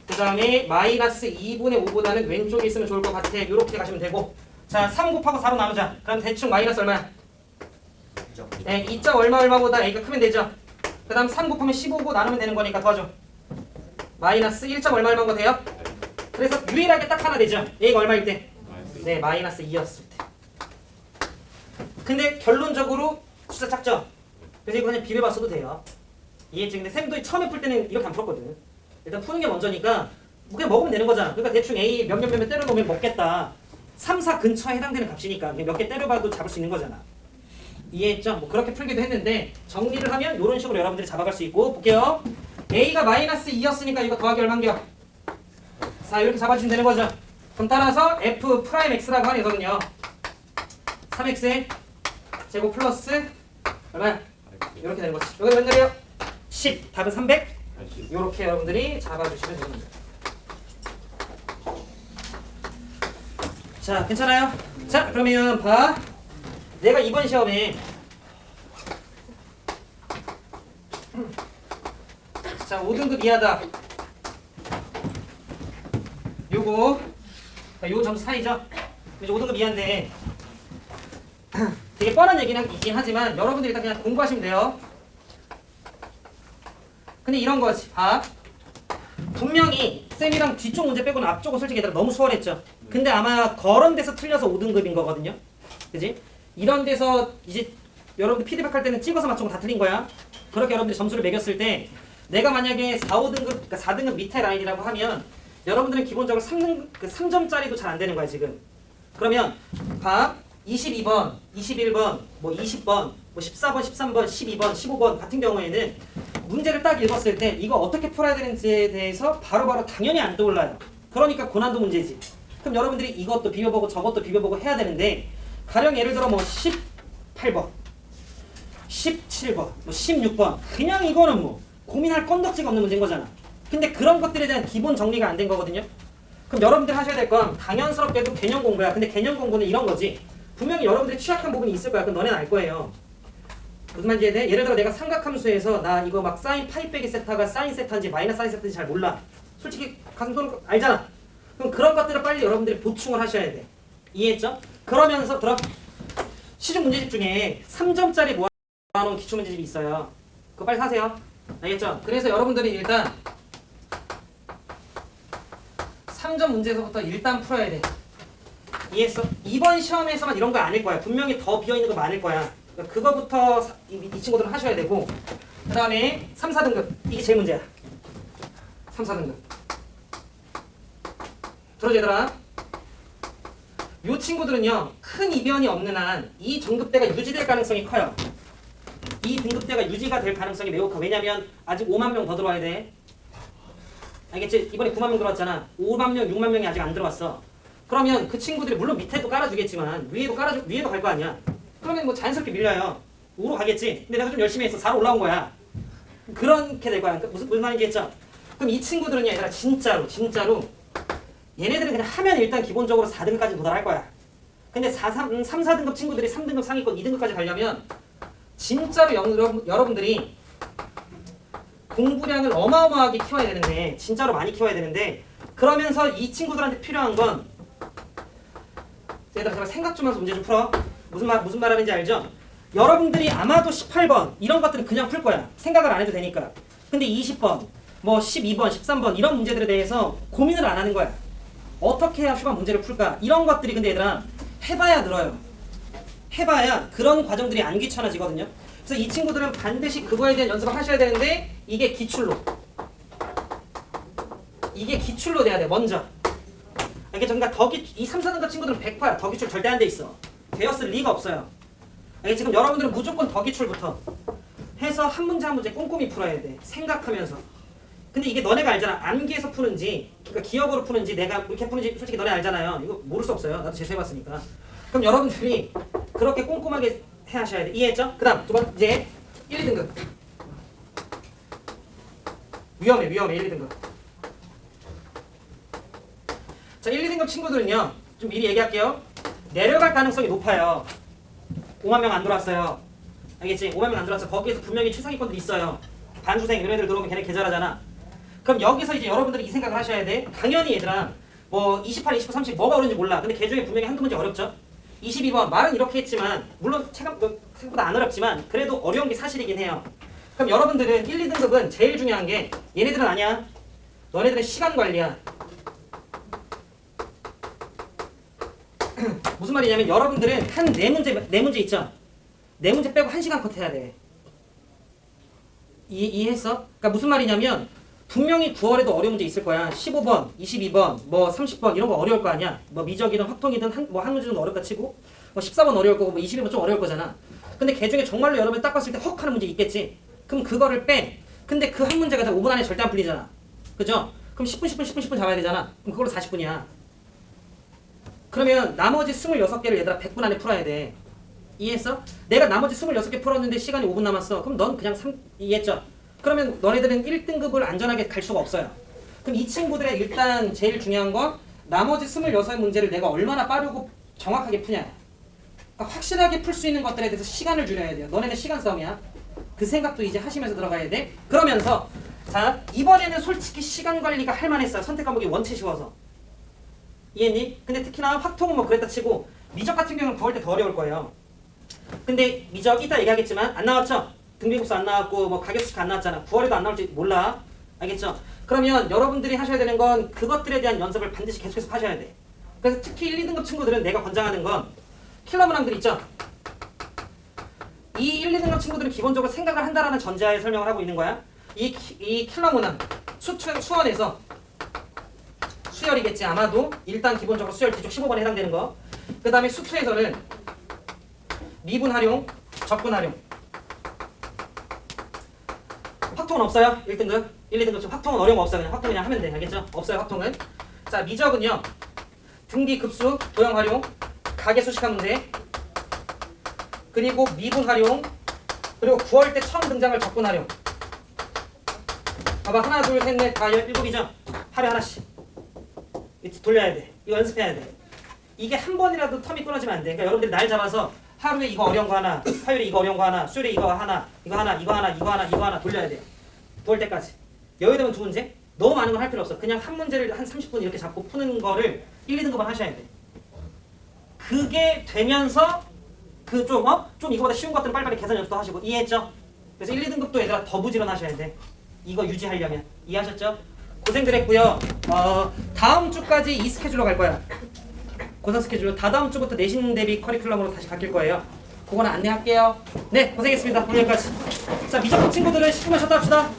그 다음에 마이너스 2분의 5보다는 왼쪽에 있으면 좋을 것 같아. 이렇게 가시면 되고 자, 3 곱하고 4로 나누자. 그럼 대충 마이너스 얼마야? 네, 2점 얼마보다 a가 크면 되죠? 그 다음 3 곱하면 15고 나누면 되는 거니까 더하죠. 마이너스 1점 얼마만 거 돼요? 그래서 유일하게 딱 하나 되죠. a가 얼마일 때? 네, 마이너스 2였을 때. 근데 결론적으로 숫자 작죠? 그래서 이거 그냥 비례봤어도 돼요. 이해했지? 근데 쌤도 처음에 풀 때는 이렇게 안 풀었거든. 일단 푸는 게 먼저니까 그냥 먹으면 되는 거잖아. 그러니까 대충 a 몇 때려놓으면 먹겠다. 3, 4 근처에 해당되는 값이니까 몇 개 때려봐도 잡을 수 있는 거잖아. 이해했죠? 뭐 그렇게 풀기도 했는데 정리를 하면 이런 식으로 여러분들이 잡아갈 수 있고 볼게요. a가 마이너스 2였으니까 이거 더하기 얼마인겨? 4 이렇게 잡아주시면 되는 거죠. 그럼 따라서 f 프라임 x라고 하는 녀석은요 3x 제곱 플러스 얼마야? 이렇게 되는 거지. 여기 몇 자리요? 10. 답은 300. 80. 이렇게 여러분들이 잡아주시면 됩니다. 자, 괜찮아요? 자, 그러면 봐. 내가 이번 시험에 자, 5등급 이하다. 요거 요 점수 사이죠? 이제 5등급 이하인데 되게 뻔한 얘기는 있긴 하지만 여러분들이 일단 그냥 공부하시면 돼요. 근데 이런 거지. 봐. 분명히 쌤이랑 뒤쪽 문제 빼고는 앞쪽은 솔직히 얘들아 너무 수월했죠. 근데 아마 그런 데서 틀려서 5등급인 거거든요. 그지? 이런 데서 이제 여러분들 피드백 할 때는 찍어서 맞춘 거 다 틀린 거야. 그렇게 여러분들이 점수를 매겼을 때 내가 만약에 4, 5등급, 그러니까 4등급 밑에 라인이라고 하면 여러분들은 기본적으로 3점짜리도 잘 안 되는 거야, 지금. 그러면 봐. 22번, 21번, 뭐 20번, 뭐 14번, 13번, 12번, 15번 같은 경우에는 문제를 딱 읽었을 때 이거 어떻게 풀어야 되는지에 대해서 바로바로 당연히 안 떠올라요. 그러니까 고난도 문제지. 그럼 여러분들이 이것도 비벼보고 저것도 비벼보고 해야 되는데 가령 예를 들어 뭐 18번, 17번, 뭐 16번 그냥 이거는 뭐 고민할 건덕지가 없는 문제인 거잖아. 근데 그런 것들에 대한 기본 정리가 안 된 거거든요. 그럼 여러분들 하셔야 될 건 당연스럽게도 개념 공부야. 근데 개념 공부는 이런 거지. 분명히 여러분들이 취약한 부분이 있을 거야. 그럼 너네는 알 거예요. 무슨 말인지 이해돼? 예를 들어 내가 삼각함수에서 나 이거 막 사인 파이 빼기 세타가 사인 세타인지 마이너스 사인 세타인지 잘 몰라. 솔직히 가슴 쏘는 거 알잖아. 그럼 그런 것들을 빨리 여러분들이 보충을 하셔야 돼. 이해했죠? 그러면서 시중 문제집 중에 3점짜리 모아놓은 기출문제집이 있어요. 그거 빨리 사세요. 알겠죠? 그래서 여러분들이 일단 3점 문제에서부터 일단 풀어야 돼. 이해했어? 이번 시험에서만 이런 거 아닐 거야. 분명히 더 비어있는 거 많을 거야. 그러니까 그거부터 이 친구들은 하셔야 되고 그 다음에 3, 4등급 이게 제일 문제야. 3, 4등급 들어줘 얘들아. 요 친구들은요 큰 이변이 없는 한 이 등급대가 유지될 가능성이 커요. 이 등급대가 유지가 될 가능성이 매우 커. 왜냐면 아직 5만 명 더 들어와야 돼. 알겠지? 이번에 9만 명 들어왔잖아. 5만 명, 6만 명이 아직 안 들어왔어. 그러면 그 친구들이 물론 밑에도 깔아주겠지만 위에도 갈 거 아니야. 그러면 뭐 자연스럽게 밀려요. 5로 가겠지. 근데 내가 좀 열심히 해서 4로 올라온 거야. 그렇게 될 거야. 그러니까 무슨 말인지 했죠? 그럼 이 친구들은요, 얘들아 진짜로 얘네들은 그냥 하면 일단 기본적으로 4등까지 도달할 거야. 근데 3, 4등급 친구들이 3등급 상위권 2등급까지 가려면 진짜로 여러분들이 공부량을 어마어마하게 키워야 되는데 진짜로 많이 키워야 되는데 그러면서 이 친구들한테 필요한 건 얘들아 제발 생각 좀 하면서 문제 좀 풀어. 무슨 말 하는지 알죠? 여러분들이 아마도 18번 이런 것들은 그냥 풀 거야. 생각을 안 해도 되니까. 근데 20번, 뭐 12번, 13번 이런 문제들에 대해서 고민을 안 하는 거야. 어떻게 해야 휴가 문제를 풀까? 이런 것들이 근데 얘들아 해봐야 늘어요. 해봐야 그런 과정들이 안 귀찮아지거든요. 그래서 이 친구들은 반드시 그거에 대한 연습을 하셔야 되는데 이게 기출로 돼야 돼 먼저. 알겠죠? 그러니까 이 3, 4등급 친구들은 100%야. 더 기출 절대 안 돼 있어. 되었을 리가 없어요. 알겠지? 지금 여러분들은 무조건 더 기출부터 해서 한 문제 한 문제 꼼꼼히 풀어야 돼. 생각하면서. 근데 이게 너네가 알잖아. 암기해서 푸는지 그러니까 기억으로 푸는지 내가 이렇게 푸는지 솔직히 너네 알잖아요. 이거 모를 수 없어요. 나도 재수해봤으니까. 그럼 여러분들이 그렇게 꼼꼼하게 하셔야 돼. 이해했죠? 그 다음 두 번째 1, 2등급 위험해 1, 2등급. 자 1, 2등급 친구들은요 좀 미리 얘기할게요. 내려갈 가능성이 높아요. 5만 명 안 들어왔어요. 알겠지? 5만 명 안 들어왔어. 거기에서 분명히 최상위권들이 있어요. 반수생 이런 애들 들어오면 걔네 개잘하잖아. 그럼 여기서 이제 여러분들이 이 생각을 하셔야 돼. 당연히 얘들아 뭐 28, 29, 30 뭐가 어려운지 몰라. 근데 걔 중에 분명히 한두 문제 어렵죠. 22번 말은 이렇게 했지만 물론 생각보다 안 어렵지만 그래도 어려운 게 사실이긴 해요. 그럼 여러분들은 1, 2등급은 제일 중요한 게 얘네들은 아니야. 너네들은 시간 관리야. 무슨 말이냐면 여러분들은 한 4문제 있죠? 4문제 빼고 1시간 컷 해야 돼. 이해했어? 그러니까 무슨 말이냐면 분명히 9월에도 어려운 문제 있을 거야. 15번, 22번, 뭐 30번 이런 거 어려울 거 아니야. 뭐 미적이든 확통이든 한 문제 정도 어렵다 치고 뭐 14번 어려울 거고 뭐 21번 좀 어려울 거잖아. 근데 걔 중에 정말로 여러분이 딱 봤을 때 헉 하는 문제 있겠지. 그럼 그거를 빼. 근데 그 한 문제가 5분 안에 절대 안 풀리잖아. 그죠? 그럼 10분 잡아야 되잖아. 그럼 그걸로 40분이야. 그러면 나머지 26개를 얘들아 100분 안에 풀어야 돼. 이해했어? 내가 나머지 26개 풀었는데 시간이 5분 남았어. 그럼 넌 그냥 이해했죠? 그러면 너네들은 1등급을 안전하게 갈 수가 없어요. 그럼 이 친구들의 일단 제일 중요한 건 나머지 26문제를 내가 얼마나 빠르고 정확하게 푸냐. 그러니까 확실하게 풀 수 있는 것들에 대해서 시간을 줄여야 돼요. 너네는 시간 싸움이야. 그 생각도 이제 하시면서 들어가야 돼. 그러면서 자 이번에는 솔직히 시간 관리가 할 만했어요. 선택 과목이 원체 쉬워서. 이해했니? 근데 특히나 확통은 뭐 그랬다 치고 미적 같은 경우는 구할 때 더 어려울 거예요. 근데 미적 이따 얘기하겠지만 안 나왔죠? 등비급수 안 나왔고 뭐 가격식 안 나왔잖아. 9월에도 안 나올지 몰라. 알겠죠? 그러면 여러분들이 하셔야 되는 건 그것들에 대한 연습을 반드시 계속해서 하셔야 돼. 그래서 특히 1, 2등급 친구들은 내가 권장하는 건 킬러 문항들 있죠? 이 1, 2등급 친구들은 기본적으로 생각을 한다라는 전제하에 설명을 하고 있는 거야. 이 킬러 문항 수원에서 수열이겠지 아마도. 일단 기본적으로 수열 뒤쪽 15번에 해당되는 거. 그 다음에 수투에서는 미분 활용, 적분 활용. 확통은 없어요. 1등급, 1, 2등급 확통은 어려운 거 없어요. 그냥 확통 그냥 하면 돼. 알겠죠? 없어요 확통은. 자 미적은요. 등비 급수, 도형 활용, 가계 수식한 문제, 그리고 미분 활용, 그리고 9월 때 처음 등장할 적분 활용. 봐봐 하나 둘 셋 넷 다 7이죠? 하루에 하나씩 이렇게 돌려야 돼. 이거 연습해야 돼. 이게 한 번이라도 텀이 끊어지면 안 돼. 그러니까 여러분들이 날 잡아서 하루에 이거 어려운 거 하나, 화요일에 이거 어려운 거 하나, 수요일에 이거 하나, 이거 하나, 이거 하나, 이거 하나, 이거 하나 돌려야 돼요. 9월 때까지. 여유되면 2문제? 너무 많은 건 할 필요 없어. 그냥 한 문제를 한 30분 이렇게 잡고 푸는 거를 1, 2등급은 하셔야 돼. 그게 되면서 그 좀 이거보다 쉬운 것들은 빨리빨리 계산 연습도 하시고. 이해했죠? 그래서 1, 2등급도 얘들아 더 부지런하셔야 돼. 이거 유지하려면. 이해하셨죠? 고생들 했고요. 다음 주까지 이 스케줄로 갈 거야. 고사 스케줄로. 다다음 주부터 내신 대비 커리큘럼으로 다시 바뀔 거예요. 그거는 안내할게요. 네, 고생했습니다. 오늘 여기까지. 자, 미적분 친구들은 10분만 쉬었다 합시다.